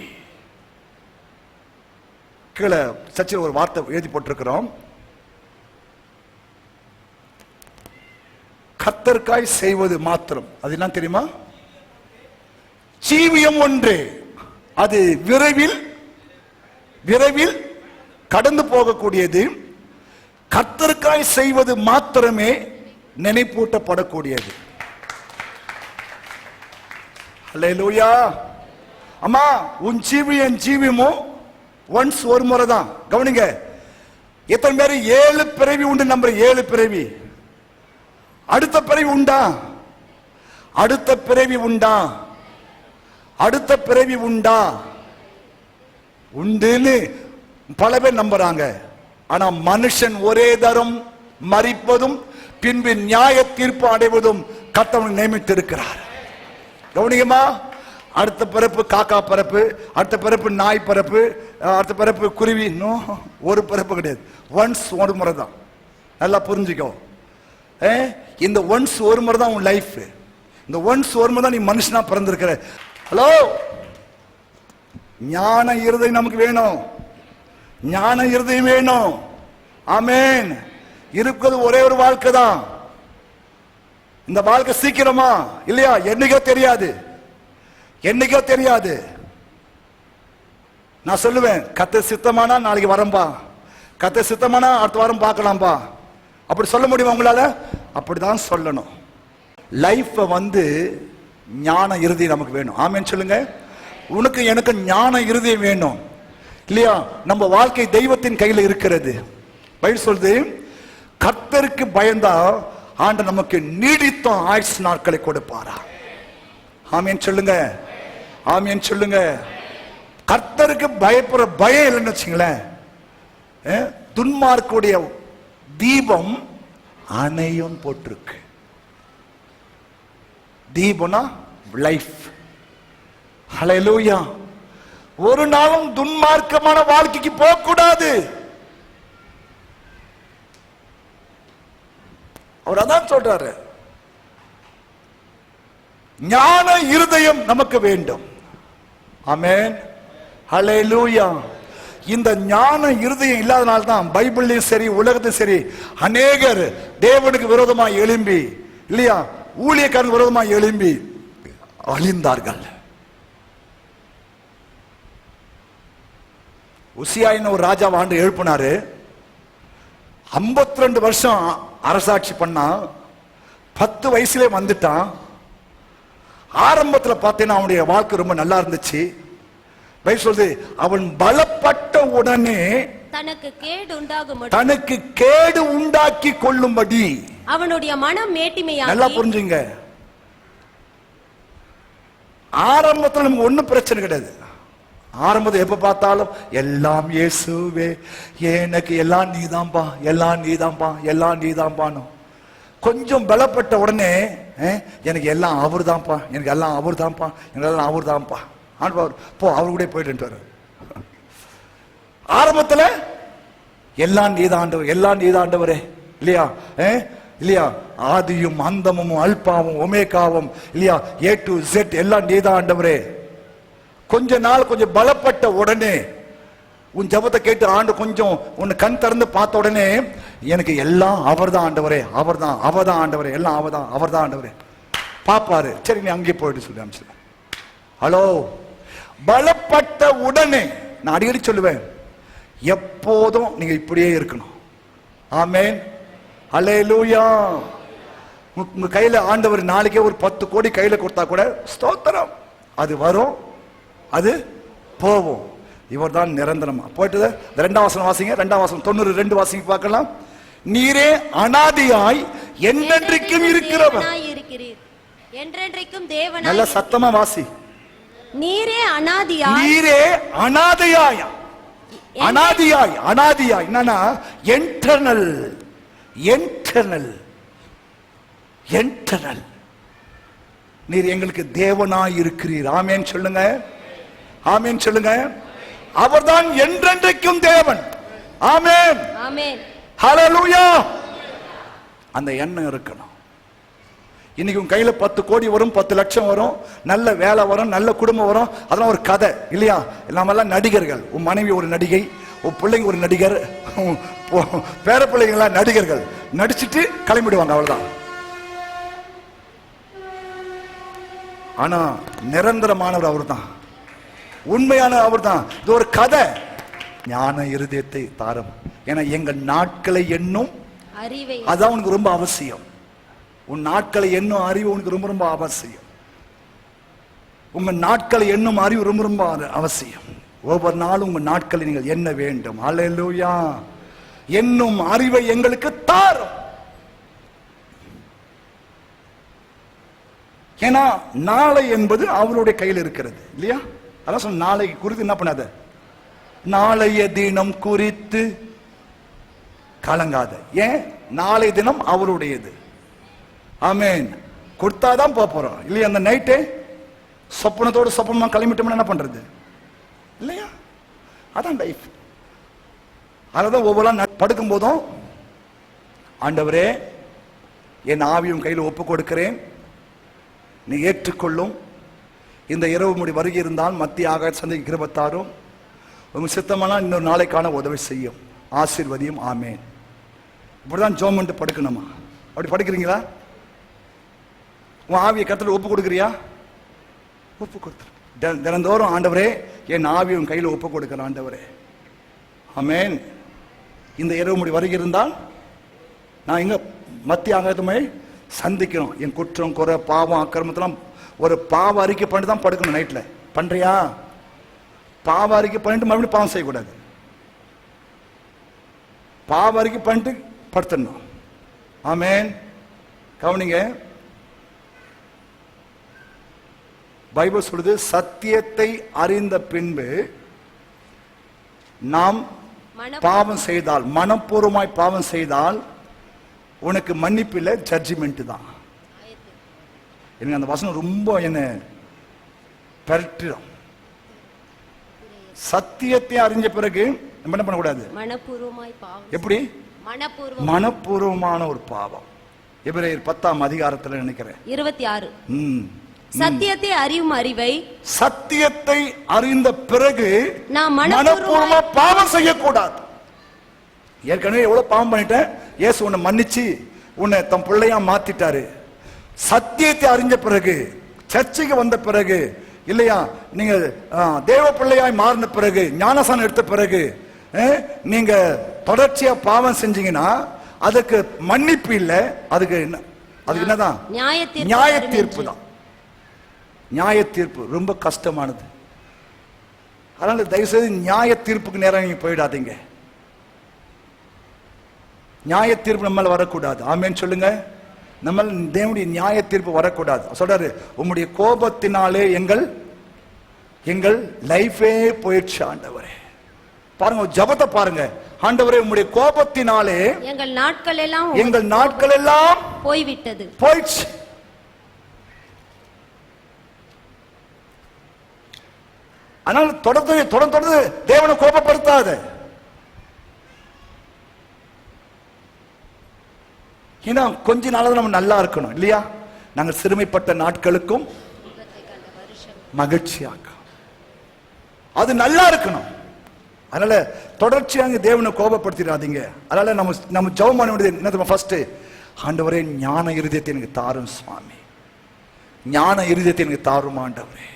Speaker 1: கீழே சர்ச்சில் ஒரு வார்த்தை எழுதி போட்டிருக்கிறோம். கர்த்தருக்காய் செய்வது மாத்திரம். அது என்ன தெரியுமா? ஜீவியம் ஒன்றே, அது விரைவில் விரைவில் கடந்து போகக்கூடியது. கர்த்தருக்காய் செய்வது மாத்திரமே நினைப்பூட்டப்படக்கூடியது. அல்லேலூயா. அம்மா, உன் ஜீவியம் ஜீவியமோ ஒன்ஸ் ஒரு முறை தான். கவனிங்க, எத்தனை பேர் 7 பிறவி உண்டு நம்புற? 7 பிறவி. அடுத்த பிறவி உண்டா? அடுத்த பிறவி உண்டா? அடுத்த பிறவி உண்டா? உண்டுன்னு பல பேர் நம்புறாங்க. ஆனா மனுஷன் ஒரே தரம் மரிப்பதும் பின்பு நியாய தீர்ப்பு அடைவதும் கர்த்தர் நியமித்திருக்கிறார். கவனியமா, அடுத்த பிறப்பு காக்கா பிறப்பு, அடுத்த பிறப்பு நாய் பிறப்பு, அடுத்த பிறப்பு குருவி. ஒரு பிறப்பு கிடையாது. ஒன்ஸ் ஒரு முறை தான். நல்லா புரிஞ்சுக்கோ. இந்த ஒன்ஸ் ஒரு முறை தான் உன் லைஃப். இந்த ஒன்ஸ் ஒரு முறை தான் நீ மனுஷனா பிறந்திருக்கிற. ஹலோ, ஞான இருதயம் நமக்கு வேணும். ஞான இருதயம் வேணும். ஆமென். இருக்கிறது ஒரே ஒரு வாழ்க்கை தான். இந்த வாழ்க்கை சீக்கிரமா இல்லையா? என்னைக்கோ தெரியாது, என்னைக்கோ தெரியாது. நான் சொல்லுவேன், கர்த்தர் சித்தமானா நாளைக்கு வரம்பா, கர்த்தர் சித்தமானா அடுத்த வாரம் பார்க்கலாம்பா. அப்படி சொல்ல முடியுமா உங்களால? அப்படிதான் சொல்லணும். லைஃப் ஞான இருதயம் நமக்கு வேணும். ஆமென் சொல்லுங்க. உனக்கு எனக்கு ஞான இருதயம் வேணும் இல்லையா? நம்ம வாழ்க்கை தெய்வத்தின் கையில் இருக்கிறது. பைபிள் சொல்லுது, கர்த்தருக்கு பயந்தா ஆண்டவர் நமக்கு நீடித்த ஆயுசு நாட்களை கொடுப்பாரா. ஆமென் சொல்லுங்க. ஆமென் சொல்லுங்க. கர்த்தருக்கு பயப்படுற பயம் இல்லைன்னு வச்சுங்களேன், துன்மார்க்குடைய தீபம் அணையும் போட்டிருக்கு. தீபம்னா லைஃப். ஹல்லேலூயா. ஒரு நாளும் துன்மார்க்கமான வாழ்க்கைக்கு போக கூடாது. அவர் அதான் சொல்றாரு, ஞான இருதயம் நமக்கு வேண்டும். ஆமென். ஹல்லேலூயா. இந்த ஞான இருதயம் இல்லாதனால தான் பைபிள்லயும் சரி உலகத்திலும் சரி அநேகர் தேவனுக்கு விரோதமா எழும்பி இல்லையா, ஊழியக்காரனுக்கு விரோதமா எழும்பி அழிந்தார்கள். உசியாயின்னு ஒரு ராஜா ஆண்டு எழுப்பினாரு. 52 வருஷம் அரசாட்சி பண்ணா. 10 வயசுல வந்துட்டான். ஆரம்பத்தில் பார்த்தீங்கன்னா அவனுடைய வாழ்க்கை ரொம்ப நல்லா இருந்துச்சு. பைபிள் சொல்லுது, அவன் பலப்பட்ட உடனே
Speaker 3: தனக்கு
Speaker 1: கேடு உண்டாக்கி கொள்ளும்படி
Speaker 3: அவனுடைய மனம் மேட்டிமையாகி. நல்லா
Speaker 1: புரிஞ்சுங்க. ஆரம்பத்தில் நமக்கு ஒன்னும் பிரச்சனை கிடையாது. ஆரம்பத்தில் எப்ப பார்த்தாலும் எல்லாம் இயேசுவே, எனக்கு எல்லாம் நீதான்பா, எல்லாம் நீதான்பா, எல்லாம் நீதான்பான்னு. கொஞ்சம் பலப்பட்ட உடனே எனக்கு எல்லாம் அவர் தான்ப்பா, எனக்கு எல்லாம் அவர் தான்ப்பா, எனக்கு எல்லாம் அவர் தான்ப்பா. ஆண்டவர் போ, அவரு கூட போயிட்டு. ஆரம்பத்தில் எல்லாம் நீதாண்டவர், எல்லாம் நீதாண்டவரே இல்லையா? இல்லையா? ஆதியும் அந்தமும் அல்பாவும் ஒமேகாவும் இல்லையா, A to Z எல்லாம் நீதாண்டவரே. கொஞ்ச நாள் கொஞ்சம் பலப்பட்ட உடனே உன் ஜபத்தை கேட்டு ஆண்டு கொஞ்சம் உன்னை கண் திறந்து பார்த்த உடனே எனக்கு எல்லாம் அவர் தான் ஆண்டவரே, அவர் தான், அவர் தான் ஆண்டவரே, எல்லாம் அவர் தான், அவர் தான் ஆண்டவரே பாப்பாரு. சரி, நீ அங்கே போயிட்டு சொல்லி அமிச்சு. ஹலோ, பலப்பட்ட உடனே நான் அடிக்கடி சொல்லுவேன், எப்போதும் நீங்க இப்படியே இருக்கணும். ஆமென். ஹல்லேலூயா. உங்க கையில ஆண்டவர் நாளைக்கே ஒரு 10 கோடி கையில கொடுத்தா கூட ஸ்தோத்திரம். அது வரும், அது போவோம். இவர் தான் நிரந்தரமா போயிட்டு. 2ஆம் வசனம் வாசிங்க. 2ஆம் வசனம் 92 வாசிங்க பார்க்கலாம். நீரே அனாதியாய் என்றென்றைக்கும் இருக்கிறவர்.
Speaker 3: என்றென்றைக்கும் தேவனாய்.
Speaker 1: நல்ல சத்தமா வாசி.
Speaker 3: நீரே அனாதியாய்.
Speaker 1: நீரே அனாதியாய். அனாதியாய், அனாதியாய் என்னன்னா என்டர்னல், என்டர்னல், என்டர்னல். நீர் எங்களுக்கு தேவனாய் இருக்கிறீர். ஆமென் சொல்லுங்க. ஆமென் சொல்லுங்க. அவர்தான் என்றென்றைக்கும் தேவன். ஆமென்.
Speaker 3: ஆமென்.
Speaker 1: ஹல்லேலூயா. அந்த எண்ணம் இருக்கணும். இன்னைக்கு உங்க கையில 10 கோடி வரும், 10 லட்சம் வரும், நல்ல வேலை வரும், நல்ல குடும்பம் வரும், அதெல்லாம் ஒரு கதை இல்லையா? நாமெல்லாம் நடிகர்கள். உன் மனைவி ஒரு நடிகை, உன் பிள்ளைங்க ஒரு நடிகர், பேர பிள்ளைங்களாம் நடிகர்கள். நடிச்சுட்டு கிளம்பிடுவாங்க, அவ்வளவுதான். ஆனா நிரந்தரமானவர் அவர் தான், உண்மையான அவர் தான். இது ஒரு கதை. ஞான இருதயத்தை தாரும். ஏன்னா எங்கள் நாட்களை எண்ணும்
Speaker 3: அறிவை,
Speaker 1: அதான் உனக்கு ரொம்ப அவசியம். உன் நாட்களை எண்ணும் அறிவு உனக்கு ரொம்ப ரொம்ப அவசியம். உங்க நாட்களை எண்ணும் அறிவு ரொம்ப ரொம்ப அவசியம். ஒவ்வொரு நாளும் உங்க நாட்களை நீங்கள் எண்ண வேண்டும். அல்லேலூயா. எண்ணும் அறிவை எங்களுக்கு தாரும். ஏன்னா நாளை என்பது அவருடைய கையில் இருக்கிறது இல்லையா? அதான் சொன்ன, நாளை குறித்து என்ன பண்ணாத, நாளைய தினம் குறித்து கலங்காத. ஏன்? நாளை தினம் அவருடையது. ஆமென். கொடுத்தாதான் போறோம் இல்லையா? அந்த நைட்டு சொப்பனத்தோடு சொப்பனமா கிளம்பிட்டோம்னா என்ன பண்றது இல்லையா? அதான் லைஃப். அதான் ஒவ்வொரு படுக்கும் போதும், ஆண்டவரே என் ஆவியும் கையில் ஒப்பு கொடுக்கிறேன், நீ ஏற்றுக்கொள்ளும். இந்த இரவு முடி வருகை இருந்தால் மத்திய ஆகாய சந்தைக்கு கிருபத்தாரும், உங்க சித்தமானால் இன்னொரு நாளைக்கான உதவி செய்யும், ஆசீர்வதியும். ஆமேன். இப்படிதான் ஜோம் பண்ணிட்டு படுக்கணுமா? அப்படி படுக்கிறீங்களா? உன் ஆவியை கர்த்தருக்கு ஒப்பு கொடுக்குறியா? ஒப்பு கொடுத்துரு. தினந்தோறும் ஆண்டவரே என் ஆவியை உன் கையில் ஒப்பு கொடுக்கிறேன் ஆண்டவரே. ஆமேன். இந்த இரவு முடி வருகை இருந்தால் நான் எங்க மத்திய ஆகாயத்தை சந்திக்கணும். என் குற்றம் குறை பாவம் அக்கிரமத்தெல்லாம் ஒரு பாவ அறிக்கை பண்ணிட்டு தான் படுக்கணும். நைட்ல பண்றியா? பாவ அறிக்கை பண்ணிட்டு மறுபடியும் பாவம் செய்யக்கூடாது. பாவ அறிக்கை பண்ணிட்டு படுத்தணும். ஆமென். கவனிங்க, பைபிள் சொல்லுது, சத்தியத்தை அறிந்த பின்பு நாம் பாவம் செய்தால், மனப்பூர்வமாய் பாவம் செய்தால் உனக்கு மன்னிப்பு இல்லை, ஜட்ஜ்மெண்ட் தான். எனக்கு அந்த வசனம் ரொம்ப என்ன பெரட்டிடும். சத்தியத்தை அறிஞ்ச பிறகு நம்ம என்ன பண்ணக்கூடாது?
Speaker 3: மனப்பூர்வமாய் பாவம்.
Speaker 1: எப்படி? மனப்பூர்வமான ஒரு பாவம். எபிரேயர் 10ஆம் அதிகாரத்துல நினைக்கிறேன் 26.
Speaker 3: சத்தியத்தை அறியும் அறிவை,
Speaker 1: சத்தியத்தை அறிந்த பிறகு
Speaker 3: நாம்
Speaker 1: மனப்பூர்வமா பாவம் செய்யக்கூடாது. ஏற்கனவே எவ்வளவு பாவம் பண்ணிட்டேன், இயேசு உன்னை மன்னிச்சு உன்னை தம் பிள்ளையா மாத்திட்டாரு. சத்தியத்தை அறிஞ்ச பிறகு, சர்ச்சைக்கு வந்த பிறகு இல்லையா, நீங்க தேவ பிள்ளையாய் மாறின பிறகு, ஞானசானம் எடுத்த பிறகு நீங்க தொடர்ச்சியா பாவம் செஞ்சீங்கன்னா அதுக்கு மன்னிப்பு இல்லை, அதுக்கு என்னதான்? நியாய தீர்ப்பு தான். நியாய தீர்ப்பு ரொம்ப கஷ்டமானது. அதனால தயவு செய்து நியாய தீர்ப்புக்கு நேரம் நீங்க போயிடாதீங்க. நியாய தீர்ப்பு நம்மள வரக்கூடாது. ஆமென் சொல்லுங்க. நம்ம தேவனுடைய நியாய தீர்ப்பு வரக்கூடாது. சொல்றாரு, உம்முடைய கோபத்தினாலே எங்கள் லைஃபே போயிடுச்சு ஆண்டவரே. பாருங்க, ஜபத்தை பாருங்க. ஆண்டவரே உம்முடைய கோபத்தினாலே எங்கள் நாட்கள் எல்லாம்
Speaker 3: போய்விட்டது,
Speaker 1: போயிடுச்சு. ஆனால் தொடர்ந்து தேவனை கோபப்படுத்தாத. ஏன்னா கொஞ்ச நாள் நம்ம நல்லா இருக்கணும் இல்லையா? நாங்கள் சிறுமைப்பட்ட நாட்களுக்கும் மகிழ்ச்சியாக அது நல்லா இருக்கணும். அதனால தொடர்ச்சியாக தேவனை கோபப்படுத்திடாதீங்க. அதனால நம்ம ஜெபம் பண்ண வேண்டியது என்ன? ஃபர்ஸ்ட், ஆண்டவரே ஞான இருதயத்தை எனக்கு தாரும் சுவாமி, ஞான இருதயத்தை எனக்கு தாரும் ஆண்டவரே.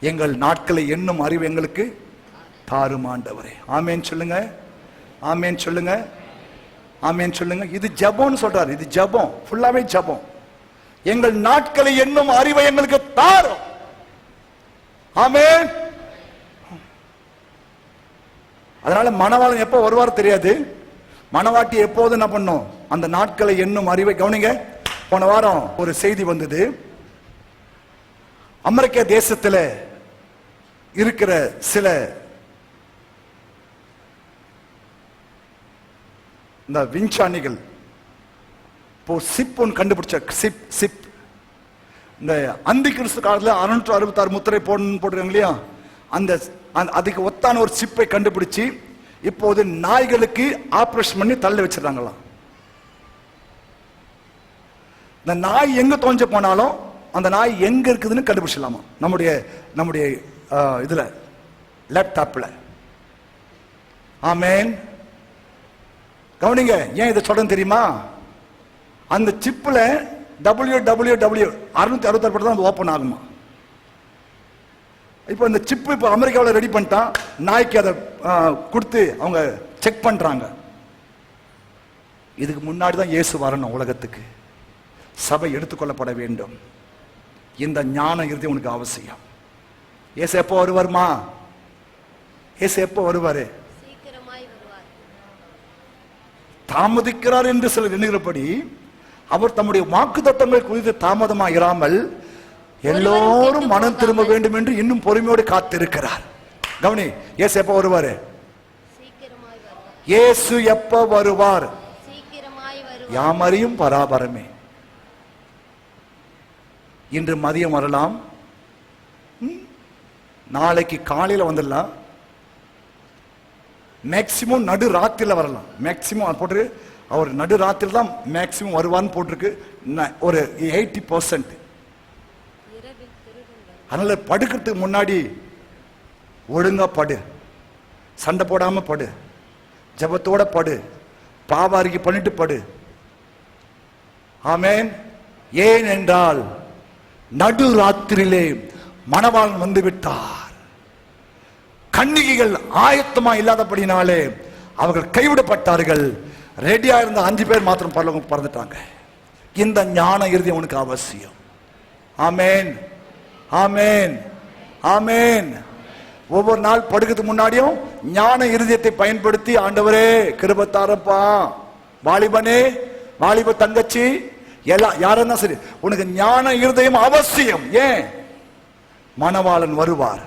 Speaker 1: எங்கள் நாட்களை எண்ணும் அறிவு எங்களுக்கு தாரும் ஆண்டவரே. ஆமேன் சொல்லுங்க, ஆமேன் சொல்லுங்க, ஆமேன் சொல்லுங்க. இது ஜெபம்னு சொல்றாரு. இது ஜெபம், ஃபுல்லாவே ஜெபம். எங்கள் நாட்களை எண்ணும் அறிவை எங்களுக்கு தாரும். ஆமேன். அதனால மணவாளன் எப்போ வருவார் தெரியாது. மணவாட்டி எப்போது என்ன பண்ணும்? அந்த நாட்களை எண்ணும் அறிவை. கவனிங்க, போன வாரம் ஒரு செய்தி வந்தது. அமெரிக்க தேசத்தில் இருக்கிற சில இந்த விஞ்ஞானிகள் இப்போ சிப் ஒன்று கண்டுபிடிச்ச சிப் இந்த அந்தி கிறிஸ்து காலத்தில் 666 முத்திரை போட்டுருக்காங்க இல்லையா, அந்த அதுக்கு ஒத்தான ஒரு சிப்பை கண்டுபிடிச்சு இப்போது நாய்களுக்கு ஆபரேஷன் பண்ணி தள்ள வச்சிருக்காங்களாம். இந்த நாய் எங்க தோஞ்ச போனாலும் அந்த நாய் எங்க இருக்குதுன்னு கண்டுபிடிச்சலாமா நம்முடைய இதுல லேப்டாப்ல. ஆமென். கவனிங்க, ஏன் இதை சொல்றேன் தெரியுமா? அந்த சிப்ல www 666 தான் ஓபன் ஆகுமா. இப்போ இந்த சிப் இப்போ அமெரிக்காவில் ரெடி பண்ணிட்டான், நாய்க்கு அதை கொடுத்து அவங்க செக் பண்றாங்க. இதுக்கு முன்னாடி தான் இயேசு வரணும் உலகத்துக்கு, சபை எடுத்துக்கொள்ளப்பட வேண்டும். இந்த ஞானம் இறுதி உனக்கு அவசியம். இயேசு எப்போ வருவார்மா? இயேசு எப்போ வருவாரு? தாமதிக்கிறார் என்று சிலர் எண்ணுகிறபடி அவர் தம்முடைய வாக்குத்தத்தங்கள் குறித்து தாமதமாக இராமல் எல்லோரும் மனம் திரும்ப வேண்டும் என்று இன்னும் பொறுமையோடு காத்திருக்கிறார். கவனி, இயேசு எப்ப வருவாரு? இயேசு எப்ப வருவார்? யாமறியும் பராபரமே. இன்று மதியம் வரலாம், நாளைக்கு காலையில வந்துடலாம், மேக்சிமம் நடு ராத்திரில வரலாம். மேக்சிமம் போட்டு அவர் நடு ராத்திரில தான் மேக்சிமம் வருவான்னு போட்டிருக்கு, ஒரு 80%. அதனால படுக்கிறதுக்கு முன்னாடி ஒழுங்கா படு, சண்டை போடாம படு, ஜபத்தோட படு, பாவாரிக்கு பண்ணிட்டு படு. ஆமென். ஏன் என்றால் நடு ராத்திரியிலே மணவாளன் வந்து விட்டார். கன்னிகைகள் ஆயத்தமா இல்லாதபடினாலே அவர்கள் கைவிடப்பட்டார்கள். ரெடியா இருந்த 5 பேர் மாத்திரம் பரலோகம் பறந்துட்டாங்க. இந்த ஞான இறுதி உனக்கு அவசியம். ஆமென், ஆமென், ஆமென். ஒவ்வொரு நாள் படுக்கிறதுக்கு முன்னாடியும் ஞான இருதயத்தை பயன்படுத்தி, ஆண்டவரே கிருபை தாரப்பா, வாலிபனே, வாலிப தங்கச்சி, எல்லாம் யாருன்னா சரி, உனக்கு ஞான இருதயம் அவசியம். ஏன்? மணவாளன் வருவார்,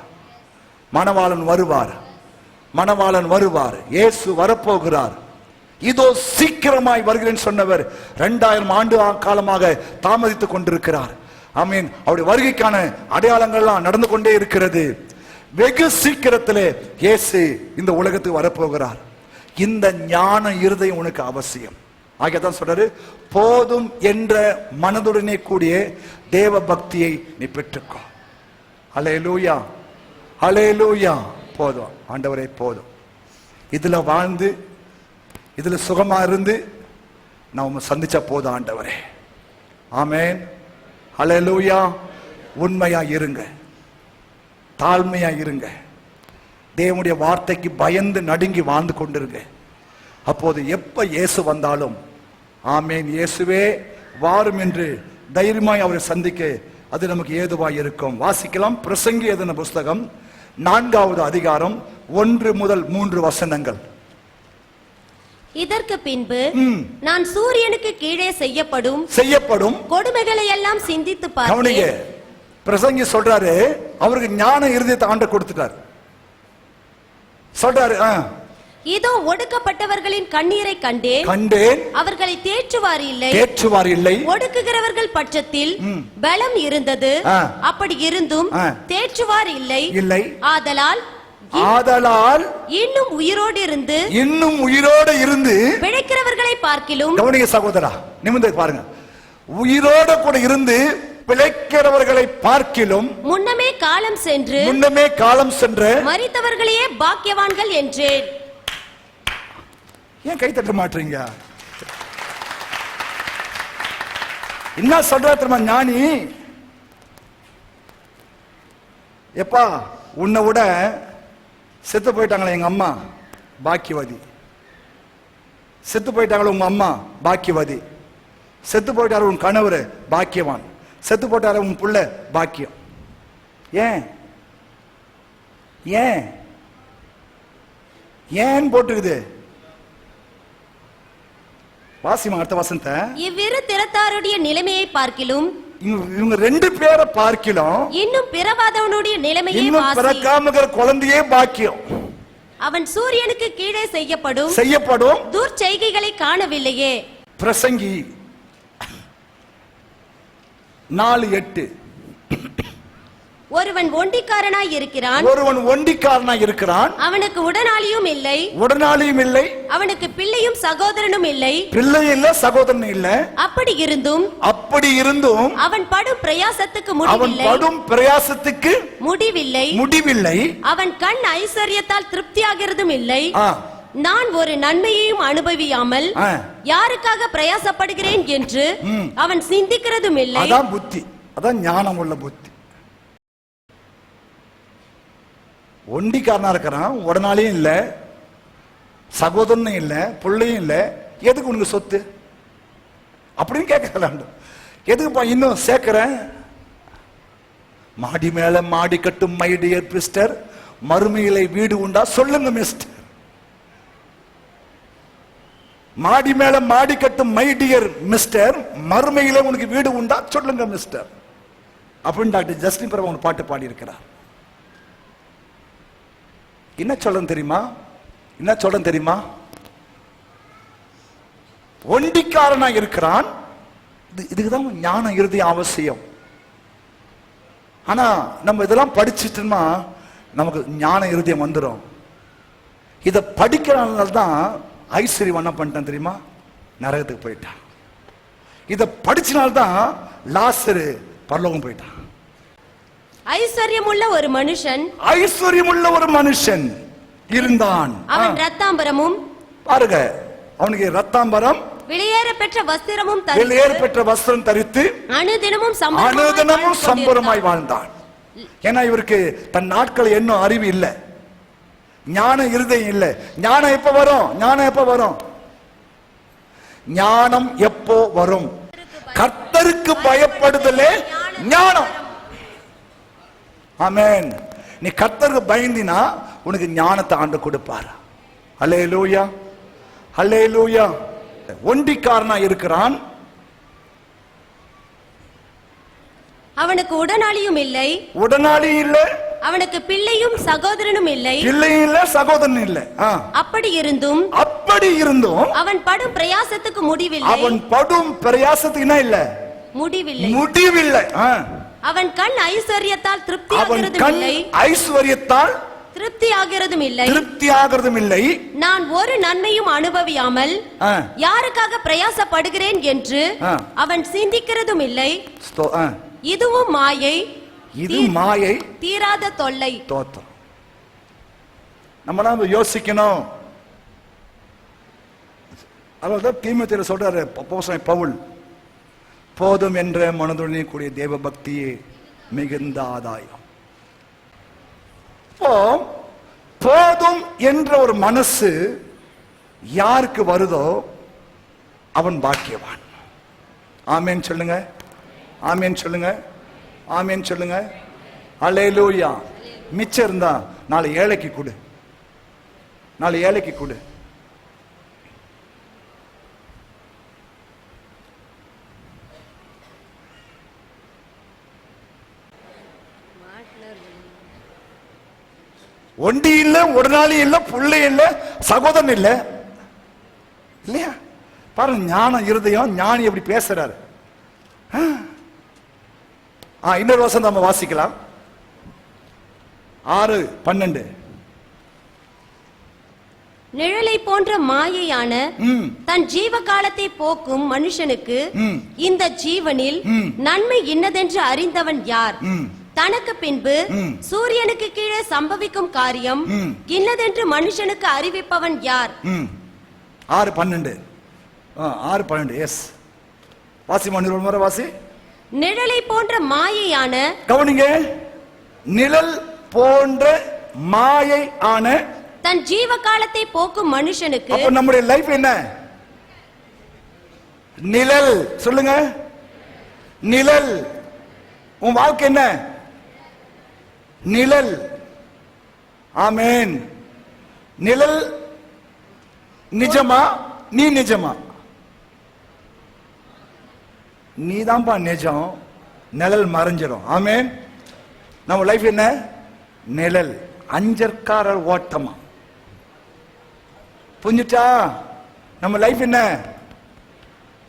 Speaker 1: மணவாளன் வருவார், மணவாளன் வருவார். இயேசு வரப்போகிறார். இதோ சீக்கிரமாய் வருகிறேன் சொன்னவர் 2000 ஆண்டு காலமாக தாமதித்துக் கொண்டிருக்கிறார். ஆமீன். அவருடைய வருகைக்கான அடையாளங்கள்லாம் நடந்து கொண்டே இருக்கிறது. வெகு சீக்கிரத்திலே இயேசு இந்த உலகத்துக்கு வரப்போகிறார். இந்த ஞான இருதயம் உனக்கு அவசியம். ஆகியதான் சொல்றாரு, போதும் என்ற மனதுடனே கூடிய தேவ பக்தியை நீ பெற்றுக்கோ. அல்லேலூயா, அல்லேலூயா. போதும் ஆண்டவரே, போதும். இதுல வாழ்ந்து இதுல சுகமா இருந்து நான் உங்களை சந்திச்சா போதும் ஆண்டவரே. ஆமென், அல்லேலூயா. உண்மையா இருங்க, தாழ்மையா இருங்க, தேவனுடைய வார்த்தைக்கு பயந்து நடுங்கி வாழ்ந்து கொண்டிருங்க. அப்போது எப்ப இயேசு வந்தாலும் ஆமென், இயேசுவே வாரும் என்று தைரியமாய் அவரை சந்திக்க அது நமக்கு ஏதுவாய் இருக்கும். வாசிக்கலாம். பிரசங்கி எழுதின புஸ்தகம் 4வது அதிகாரம் 1 முதல் 3 வசனங்கள்.
Speaker 3: இதற்கு பின்பு நான் சூரியனுக்கு கீழே செய்யப்படும் கொடுமைகளை எல்லாம் சிந்தித்து
Speaker 1: கவனிங்க. பிரசங்கி சொல்றாரு, அவருக்கு ஞான இருதயத்தை ஆண்டவர் கொடுத்துட்டார். சொல்றாரு,
Speaker 3: இதோ ஒடுக்கப்பட்டவர்களின் கண்ணீரை கண்டேன், அவர்களை தேற்றுவார் இல்லை, ஒடுக்குகிறவர்கள் பட்சத்தில் பலம் இருந்தது, அப்படி இருந்தும் தேற்றுவார் இல்லை. ஆதலால் இன்னும் உயிரோடு இருந்து பிழைக்கிறவர்களை பார்க்கிலும்,
Speaker 1: கவனிங்க சகோதரா, நிமிர்ந்து பாருங்க, உயிரோடு கூட இருந்து பிழைக்கிறவர்களை பார்க்கிலும்
Speaker 3: முன்னமே காலம் சென்று மரித்தவர்களையே பாக்கியவான்கள் என்றேன்.
Speaker 1: ஏன் கை தட்ட மாட்டீங்க? என்ன சொல்ற தெரியுமா ஞானி? எப்பா, உன்னை விட செத்து போயிட்டாங்களே எங்க அம்மா, பாக்கியவாதி. செத்து போயிட்டாங்களே உங்க அம்மா, பாக்கியவாதி. செத்து போயிட்டாரு உன் கணவர், பாக்கியவான். செத்து போட்டாரு உன் புள்ள, பாக்கியம். ஏன் ஏன் ஏன் போட்டுக்குது? வாசிமா அடுத்த வசனத்தை.
Speaker 3: இவ்விரு திறத்தாருடைய நிலைமையை பார்க்கிலும்,
Speaker 1: இவங்க 2 பேரை பார்க்கிலும்
Speaker 3: இன்னும் பிறவாதவனுடைய நிலைமையை வாசி.
Speaker 1: பிறக்காம குழந்தையே பாக்கியம்.
Speaker 3: அவன் சூரியனுக்கு கீழே செய்யப்படும் துர்ச்செய்கைகளை காணவில்லையே.
Speaker 1: பிரசங்கி 4:8.
Speaker 3: ஒருவன் ஒண்டிக்காரனாய் இருக்கிறான்,
Speaker 1: ஒருவன் ஒண்டிக்காரனாய் இருக்கிறான்,
Speaker 3: அவனுக்கு உடனாளியும் இல்லை,
Speaker 1: உடனாளியும் இல்லை,
Speaker 3: அவனுக்கு பிள்ளையும் சகோதரனும் இல்லை,
Speaker 1: பிள்ளை இல்ல, சகோதரன் இல்ல.
Speaker 3: அப்படி இருந்தும்
Speaker 1: அவன்
Speaker 3: படும் பிரயாசத்துக்கு முடிவில்லை,
Speaker 1: முடிவில்லை.
Speaker 3: அவன் கண் ஐஸ்வர்யத்தால் திருப்தியாகிறதும் இல்லை. நான் ஒரு நன்மையையும் அனுபவியாமல் யாருக்காக பிரயாசப்படுகிறேன் என்று அவன் சிந்திக்கிறதும் இல்லை.
Speaker 1: அதான் புத்தி, அதான் ஞானம் உள்ள புத்தி. ஒண்டிக்காரனா இருக்கிறான், உடனாலையும் இல்ல, சகோதரனும் இல்ல, பிள்ளையும் இல்ல, எதுக்கு உனக்கு சொத்து அப்படின்னு கேட்கலாம். எதுக்குப்பா இன்னும் சேர்க்கிறேன்? மாடி மேல மாடி கட்டும் மை டியர் மிஸ்டர், மறுமையிலே வீடு உண்டா சொல்லுங்க மிஸ்டர். மாடி மேல மாடி கட்டும் மை டியர் மிஸ்டர், மறுமையிலே உனக்கு வீடு உண்டா சொல்லுங்க மிஸ்டர் அப்படின்னு டாக்டர் ஜஸ்டின் பிரபு ஒரு பாட்டு பாடி இருக்கிறார். என்ன சொல்றேன் தெரியுமா? என்ன சொல்றேன் தெரியுமா? ஒண்டிக்காரனா இருக்கிறான். இதுக்குதான் ஞானம் இறுதி அவசியம். ஆனா நம்ம இதெல்லாம் படிச்சுட்டோம்னா நமக்கு ஞான இருதயம் வந்துடும். இதை படிக்கிறனால தான் ஐஸ்வர்யம் என்ன பண்ணிட்டான் தெரியுமா? நரகத்துக்கு போயிட்டான். இதை படிச்சனால்தான் லாசரு பரலோகம் போயிட்டான்.
Speaker 3: ஐஸ்வர்யமுள்ள ஒரு மனுஷன் இருந்தான். அவன் ரத்தாம்பரமும், பாருங்க,
Speaker 1: அவனுக்கு ரத்தாம்பரம்,
Speaker 3: வெளியேற பெற்ற வஸ்திரம் தரித்து
Speaker 1: அனுதினமும் சம்பரமாய் வாழ்ந்தான். ஏன்னா இவருக்கு தன் நாட்களை இன்னும் அறிவு இல்லை, ஞான இருதயம் இல்லை. ஞானம் எப்ப வரும்? ஞானம் எப்போ வரும்? கர்த்தருக்கு பயப்படுதலே ஞானம். ஆமென். நீ கர்த்தருக்கு பயந்தினா உனக்கு ஞானத்தை ஆண்டு கொடுப்பார். அல்லேலூயா, அல்லேலூயா. ஒண்டிக்காரனா இருக்கிறான்,
Speaker 3: அவனுக்கு உடனாளியும் இல்லை, அவனுக்கு பிள்ளையும் சகோதரனும் இல்லை,
Speaker 1: இல்லை.
Speaker 3: அப்படி இருந்தும் அவன் படும் பிரயாசத்துக்கு முடிவில்லை. அவன் கண் ஐஸ்வர்யத்தால் திருப்தியாகிறதும் இல்லை. நான் ஒரு நன்மையும் அனுபவியாமல் யாருக்காக பிரயாசப்படுகிறேன் என்று அவன் சிந்திக்கிறதும் இல்லை. இதுவும் மாயை, தீராத தொல்லை.
Speaker 1: நம்ம யோசிக்கணும். அதான் தீமோத்தேயுல சொல்றாரு அப்போஸ்தலன் பவுல், போதும் என்ற மனதுடன் கூடிய தேவ பக்தியே மிகுந்த ஆதாயம். போதும் என்ற ஒரு மனசு யாருக்கு வருதோ அவன் பாக்கியவான். ஆமென் சொல்லுங்க, ஆமென் சொல்லுங்க, ஆமென் சொல்லுங்க. அல்லேலூயா. மிச்சம் இருந்தா நாளை ஏழைக்கு கொடு, நாளை ஏழைக்கு கொடு. ஒண்டி இல்ல, உடனாளி இல்ல, புள்ளை இல்ல, சகோதரன் இல்ல, இல்லையா? பாருங்க ஞான இருதயம், ஞானி எப்படி பேசுறாரு. இன்னொரு வசனம் நம்ம வாசிக்கலாம். 6:12.
Speaker 3: நிழலை போன்ற மாயையான தன் ஜீவ காலத்தை போக்கும் மனுஷனுக்கு இந்த ஜீவனில் நன்மை இன்னதென்று அறிந்தவன் யார்? தனக்கு பின்பு சூரியனுக்கு கீழே சம்பவிக்கும் காரியம் இன்னதென்று மனுஷனுக்கு அறிவிப்பவன் யார்?
Speaker 1: 6:12. 6:12. எஸ், வாசி மணி முறை வாசி.
Speaker 3: நிழலை போன்ற மாயையான,
Speaker 1: கவனிங்க, நிழல் போன்ற மாயை ஆன
Speaker 3: தன் ஜீவ காலத்தை போக்கும் மனுஷனுக்கு.
Speaker 1: அப்ப நம்முடைய லைஃப் என்ன? நிழல். சொல்லுங்க, நிழல். உன் வாழ்க்கை என்ன? நிழல். ஆமென். நிழல் நிஜமா? நீ நிஜமா? நீதான்பா நிஜம், நிழல் மறைஞ்சிடும். ஆமென். நம்ம லைஃப் என்ன? நிழல். அஞ்சற்காரர் ஓட்டமா. புரிஞ்சுட்டா? நம்ம லைஃப் என்ன?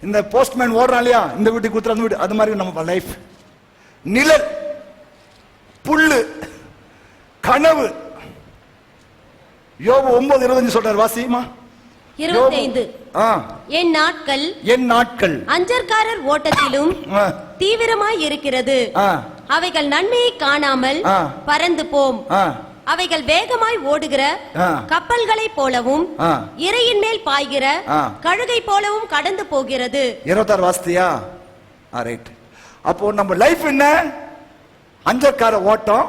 Speaker 1: இந்த போஸ்ட்மேன் ஓடுறான் இல்லையா, இந்த வீட்டுக்கு குத்துற அந்த வீடு, அது மாதிரி நம்ம லைஃப் நிழல். புல்லு, கனவு. யோபு 9:25 சொல்றார், வாசிமா.
Speaker 3: 25.
Speaker 1: ஆ,
Speaker 3: என் நாட்கள்
Speaker 1: என் நாட்கள்
Speaker 3: அஞ்சற்காரர் ஓட்டத்திலும்
Speaker 1: ஆ,
Speaker 3: தீவிரமாய் இருக்கிறது.
Speaker 1: ஆ,
Speaker 3: அவைகள் நன்மையை காணாமல்
Speaker 1: ஆ.
Speaker 3: பறந்து போம்.
Speaker 1: ஆ,
Speaker 3: அவைகள் வேகமாய் ஓடுகிற
Speaker 1: ஆ.
Speaker 3: கப்பல்களைப் போலவும்
Speaker 1: ஆ.
Speaker 3: இரையின் மேல் பாய்கிற
Speaker 1: ஆ.
Speaker 3: கழுகை போலவும் கடந்து போகிறது.
Speaker 1: 26 வாசித்தியா? ரைட். அப்போ நம்ம லைஃப் என்ன? அஞ்சற்கார ஓட்டம்,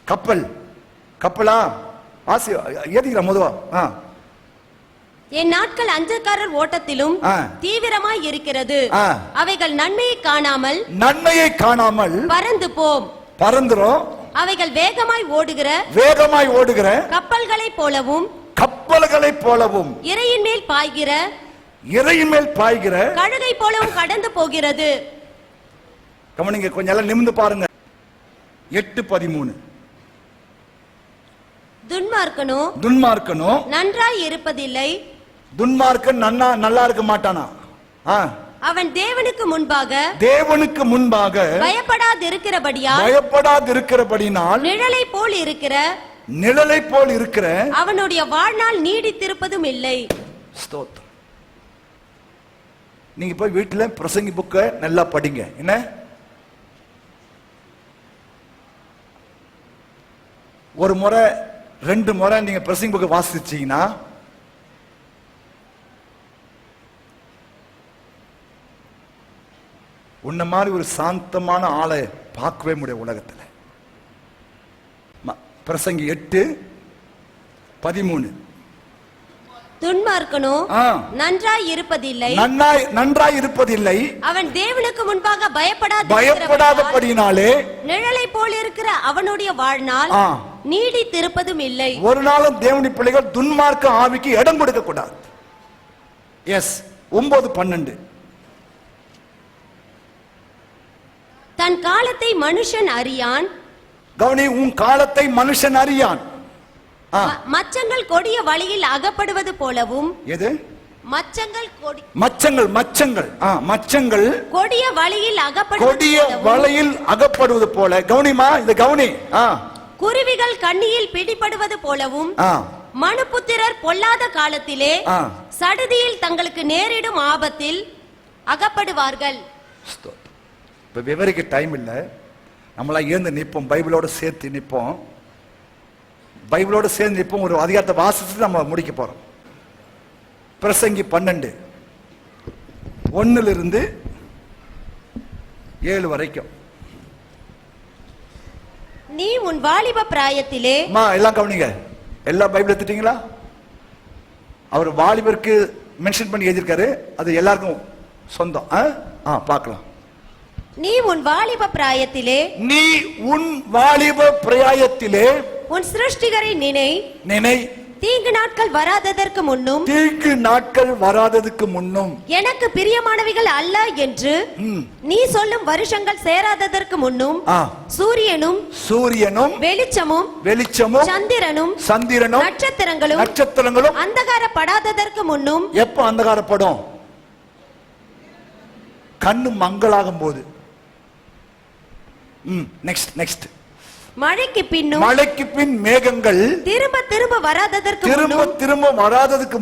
Speaker 1: கப்பல். கப்பலா? வாசி ஏதிக்கிற முதவா. ஆ,
Speaker 3: என் நாட்கள் அஞ்சற்காரர் ஓட்டத்திலும்
Speaker 1: ஆ.
Speaker 3: தீவிரமாய் இருக்கிறது.
Speaker 1: ஆ.
Speaker 3: அவைகள் நன்மையை காணாமல்
Speaker 1: நன்மையை காணாமல்
Speaker 3: பறந்து போம்.
Speaker 1: பறந்துரும்.
Speaker 3: அவைகள் வேகமாய் ஓடுகிற
Speaker 1: வேகமாய் ஓடுகிற
Speaker 3: கப்பல்களைப் போலவும்
Speaker 1: கப்பல்களைப் போலவும்
Speaker 3: இரையின் மேல் பாய்கிற
Speaker 1: இறையின் மேல் பாய்கிற
Speaker 3: கழுகை போலவும் கடந்து போகிறது.
Speaker 1: கவனிங்க, கொஞ்சம் எல்லாம் நிமிர்ந்து பாருங்க. 8:13.
Speaker 3: துன்மார்க்கனோ நன்றாய் இருப்பதில்லை.
Speaker 1: துன்மார்க்கன் நல்லா இருக்க மாட்டானா? ஆ,
Speaker 3: அவன் தேவனுக்கு முன்பாக
Speaker 1: பயப்படாதிருக்கிறபடியால் நிழலை போல் இருக்கிற
Speaker 3: அவனுடைய வாழ்நாள் நீடித்திருப்பதும் இல்லை.
Speaker 1: ஸ்தோத்திரம். நீங்க போய் வீட்டுல பிரசங்கி புக்க நல்லா படிங்க. என்ன, ஒரு முறை 2 முறை நீங்க பிரசங்கி புக்க வாசிச்சீங்கன்னா உன்ன மாதிரி ஒரு சாந்தமான ஆளை பார்க்கவே முடியும் உலகத்துல. பிரசங்கி 8:13.
Speaker 3: துன்மார்க்கனோ நன்றாய் இருப்பதில்லை. அவன் தேவனுக்கு முன்பாக பயப்படாதபடியினாலே நிழலை போல் இருக்கிற அவனுடைய வாழ்நாள் நீடித்திருப்பதும் இல்லை.
Speaker 1: ஒரு நாளும் தேவனுடைய பிள்ளைகள் துன்மார்க்க ஆவிக்கு இடம் கொடுக்க கூடாது. எஸ். 9:12.
Speaker 3: தன் காலத்தை மனுஷன் அறியான்.
Speaker 1: கவனி, உன் காலத்தை மனுஷன் அறியான்.
Speaker 3: மச்சங்கள் கொடிய வழியில் அகப்படுவது போலவும்.
Speaker 1: எது?
Speaker 3: மச்சங்கள்
Speaker 1: கொடிய வழியில் அகப்படுவது போல. கவனிமா, இந்த கவனி.
Speaker 3: குருவிகள் கண்ணியில் பிடிபடுவது போலவும் மனுபுத்திரர் பொல்லாத காலத்திலே சடுதியில் தங்களுக்கு நேரிடும் ஆபத்தில் அகப்படுவார்கள்.
Speaker 1: இப்ப விவரிக்க டைம் இல்ல. நம்மளா ஏந்து நிற்போம், பைபிளோட சேர்த்து நிற்போம். ஒரு அதிகாரத்தை வாசித்து நம்ம முடிக்க போறோம். பிரசங்கி 12:1 வரைக்கும்.
Speaker 3: நீ உன் வாலிப பிராயத்திலே.
Speaker 1: எல்லாம் கவனிங்க. எல்லா பைபிள் எடுத்துட்டீங்களா? அவர் வாலிபருக்கு மென்ஷன் பண்ணி எழுதியிருக்காரு. அது எல்லாருக்கும் சொந்தம். பார்க்கலாம்.
Speaker 3: நீ உன் வாலிப பிராயத்திலே உன் சிருஷ்டிகரை நினை. தீங்கு நாட்கள் வராததற்கு முன்னும் எனக்கு பிரியமானவைகள் அல்ல என்று நீ சொல்லும் வருஷங்கள் சேராததற்கு முன்னும் சூரியனும் வெளிச்சமும் சந்திரனும் நட்சத்திரங்களும் அந்தகாரப்படாததற்கு முன்னும்.
Speaker 1: எப்ப அந்தகாரப்படும்? கண்ணு மங்களாகும் போது. நெக்ஸ்ட்.
Speaker 3: மழைக்கு
Speaker 1: பின் மேகங்கள்
Speaker 3: திரும்ப
Speaker 1: வராததற்கு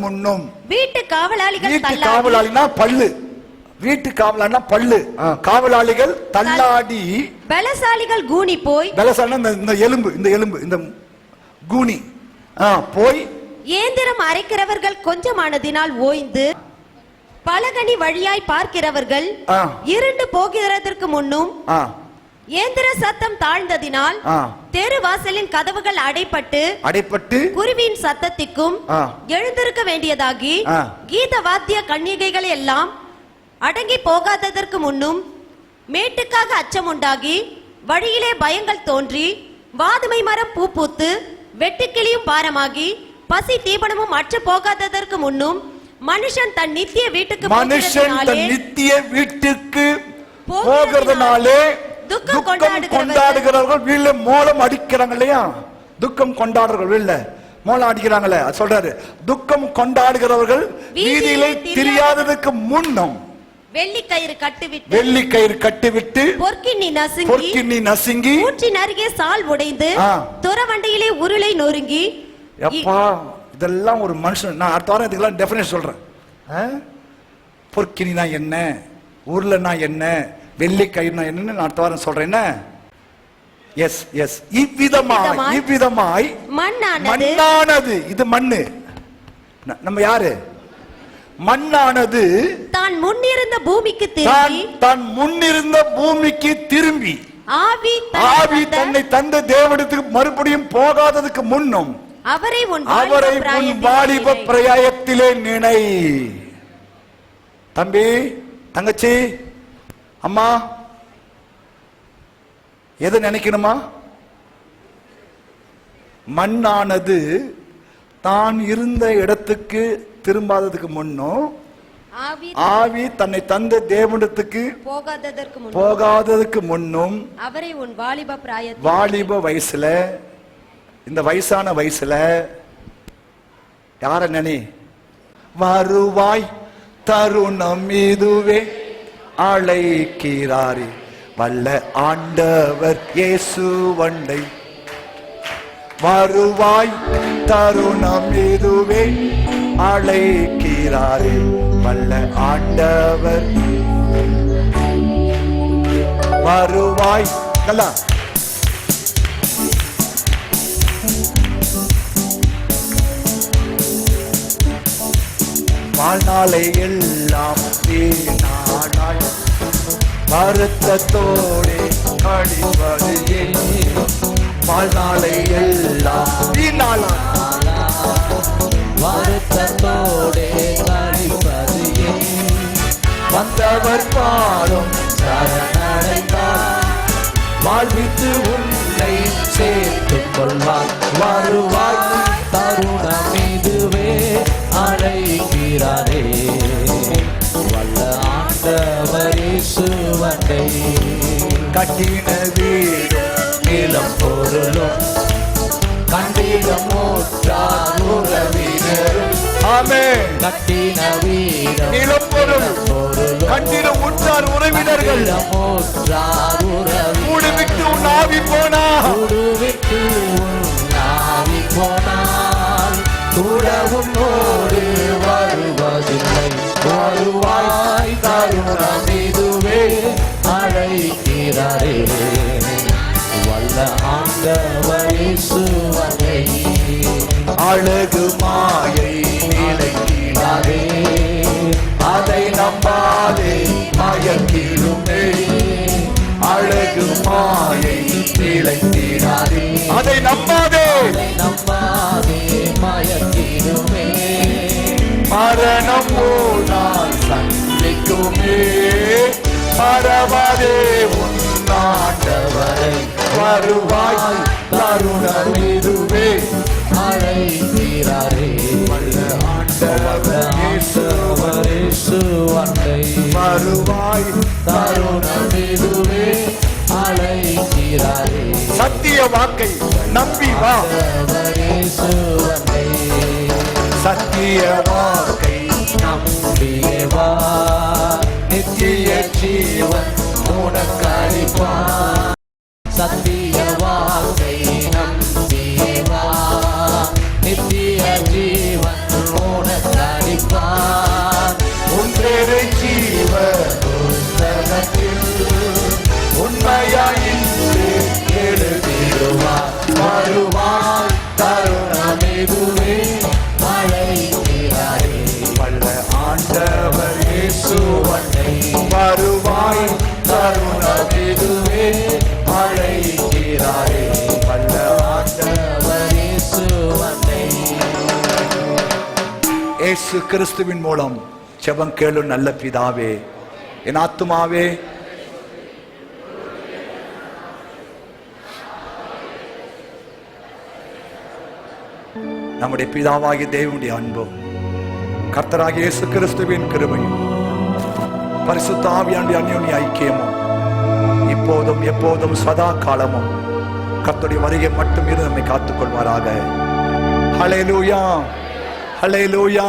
Speaker 1: முன்னும்.
Speaker 3: வீட்டு
Speaker 1: காவலாளினா பல்லு. காவலாளிகள் தள்ளாடி
Speaker 3: பலசாலிகள் கூனி போய்.
Speaker 1: இந்த எலும்பு இந்த கூனி போய்.
Speaker 3: ஏந்திரம் அரைக்கிறவர்கள் கொஞ்சமானதினால் ஓய்ந்து பலகனி வழியாய் பார்க்கிறவர்கள் இருண்டு போகிறதற்கு முன்னும். ஏந்திர சத்தம் தாழ்ந்ததினால் தெரு வாசலின் கதவுகள் அடைப்பட்டு குருவியின் சத்தத்திற்கும் எழுந்திருக்க வேண்டியதாகி கீத வாத்திய கன்னிகைகள் எல்லாம் அடங்கி போகாததற்கு முன்னும் மேட்டுக்காக அச்சம் உண்டாகி வழியிலே பயங்கள் தோன்றி வாதுமை மரம் பூ பூத்து வெட்டுக்கிளியும் பாரமாகி பசி தீபனமும் அற்று போகாததற்கு முன்னும் மனுஷன் தன் நித்திய வீட்டுக்கு
Speaker 1: போகிறதுனாலே துக்கம் கொண்டாடுகிறவர்கள் வீட்டுல மோளம் அடிக்கிறாங்க இல்லையா? துக்கம் கொண்டாடுறவர்கள் வீட்டுல மோளம் அடிக்கிறாங்களே, சொல்றாரு. துக்கம் கொண்டாடுகிறவர்கள் வீதியிலே தெரியாததுக்கு முன்னும்
Speaker 3: வெள்ளிக்கயிறு கட்டுவிட்டு
Speaker 1: வெள்ளிக்கயிறு கட்டிவிட்டு
Speaker 3: பொற்கிண்ணி நசுங்கி ஊற்றின் அருகே சால் உடைந்து துறவண்டையிலே உருளை நொறுங்கி.
Speaker 1: எப்பா இதெல்லாம் ஒரு மனுஷன். நான் அடுத்த வாரம் இதுக்கெல்லாம் டெஃபினேஷன் சொல்றேன். பொற்கினா என்ன, உருளைனா என்ன, வெள்ளிக்கயிறுனா என்னன்னு நான் அடுத்த வாரம் சொல்றேன். என்ன? Yes yes. இவ்விதமாய் மண்ணானது, இது மண்ணு. நம்ம யாரு? மண்ணானது
Speaker 3: தான் முன்னிருந்த பூமிக்கு திரும்பி ஆவி தன்னை தந்த தேவனிடத்துக்கு மறுபடியும் போகாததுக்கு முன்னும் அவரை உன் வாலிப பிரயாயத்திலே நினை. தம்பி, தங்கச்சி, அம்மா, எதை நினைக்கணுமா? மண்ணானது தான் இருந்த இடத்துக்கு திரும்பாததுக்கு முன்னும் ஆவி தன்னை தந்த தேவனிடத்துக்கு போகாததுக்கு முன்னும் அவரை உன்
Speaker 1: வாலிப வயசுல, இந்த வயசான வயசுல யார நினை? வருவாய் தருணம் இதுவே அழைக்கிறாரே வல்ல ஆண்டவர் இயேசு வண்டை. வருவாய் தருணம் இதுவே அழைக்கிறாரே வல்ல ஆண்டவர். வருவாய். நல்லா வாழ்நாளை எல்லாம் வீணானாய் வருத்தத்தோடே கழிவது ஏன்? வாழ்நாளை எல்லாம் வீணானாய்
Speaker 2: வருத்தத்தோடே கழிவது ஏன்?
Speaker 1: வந்தவர் பாடும்
Speaker 2: சரணடைந்தார்
Speaker 1: வாழ்வித்து உன்னை
Speaker 2: சேர்த்துக் கொள்வார். வருவாய் தருணம் இதுவே அழைக்கிறாரே வல்ல ஆண்டவர் இயேசு வண்டை.
Speaker 1: கட்டின வீடும்
Speaker 2: நிலம் பொருளும் கண்டிடம் ஊற்றார் உறவினரும்.
Speaker 1: ஆமென்.
Speaker 2: கட்டின வீடும்
Speaker 1: நிலம் பொருள் கண்டிடம் ஊற்றார் உறவினர்கள்.
Speaker 2: ஊற்றார் உறவினர்
Speaker 1: கூடுவிட்டு உன் ஆவி போனா,
Speaker 2: கூடுவிட்டு உன் ஆவி போனால் கூட உன்னோடு வருவதில்லை. வருவாய் தருணம் இதுவே அழைக்கிறாரே வல்ல ஆண்டவர் இயேசு வண்டை.
Speaker 1: அழகு மாயை நிலைக்கிறாரே அதை நம்பாதே மயக்கிடுமே. அழகு மாயை நிலைக்கிறாரே அதை நம்பாதே
Speaker 2: மயக்கிடுமே.
Speaker 1: மரணம் போனால் சந்திக்குமே. மறவாதே உன் ஆண்டவரை. வருவாய் தருணம் இதுவே
Speaker 2: அழைக்கிறாரே
Speaker 1: வல்ல ஆண்டவர் இயேசு
Speaker 2: வண்டை.
Speaker 1: வருவாய்
Speaker 2: தருணம் இதுவே அழைக்கிறாரே.
Speaker 1: சத்திய வாக்கை நம்பி வா.
Speaker 2: இயேசு வண்டை.
Speaker 1: சத்திய வாக்கை
Speaker 2: நம்பியே வா. நித்திய ஜீவன் உனக்கு அளிப்பார். சத்திய வாக்கை நம்பியே வா. நித்திய ஜீவன் உனக்கு அளிப்பார்.
Speaker 1: ஒன்றே ஜீவ புஸ்தகத்தில் உண்மையாய் எழுதிடுவார். வருவாய் தருணம் இதுவே
Speaker 2: அழைக்கிறாரே
Speaker 1: வல்ல ஆண்டவர் இயேசு வண்டை.
Speaker 2: வருவாய் தருணம் இதுவே அழைக்கிறாரே
Speaker 1: வல்ல
Speaker 2: ஆண்டவர் இயேசு வண்டை.
Speaker 1: இயேசு கிறிஸ்துவின் மூலம் ஜெபம் கேளு நல்ல பிதாவே. என் ஆத்துமாவே நம்முடைய பிதாவாகிய தேவனுடைய அன்பும் கர்த்தராகிய இயேசு கிறிஸ்துவின் கிருபையும் பரிசுத்த ஆவியானுடைய அந்யோன்ய ஐக்கியமும் இப்போதும் எப்போதும் சதா காலமும் கர்த்தருடைய வருகை மட்டும் இருந்து நம்மை காத்துக் கொள்வாராக. ஹல்லேலூயா, ஹல்லேலூயா.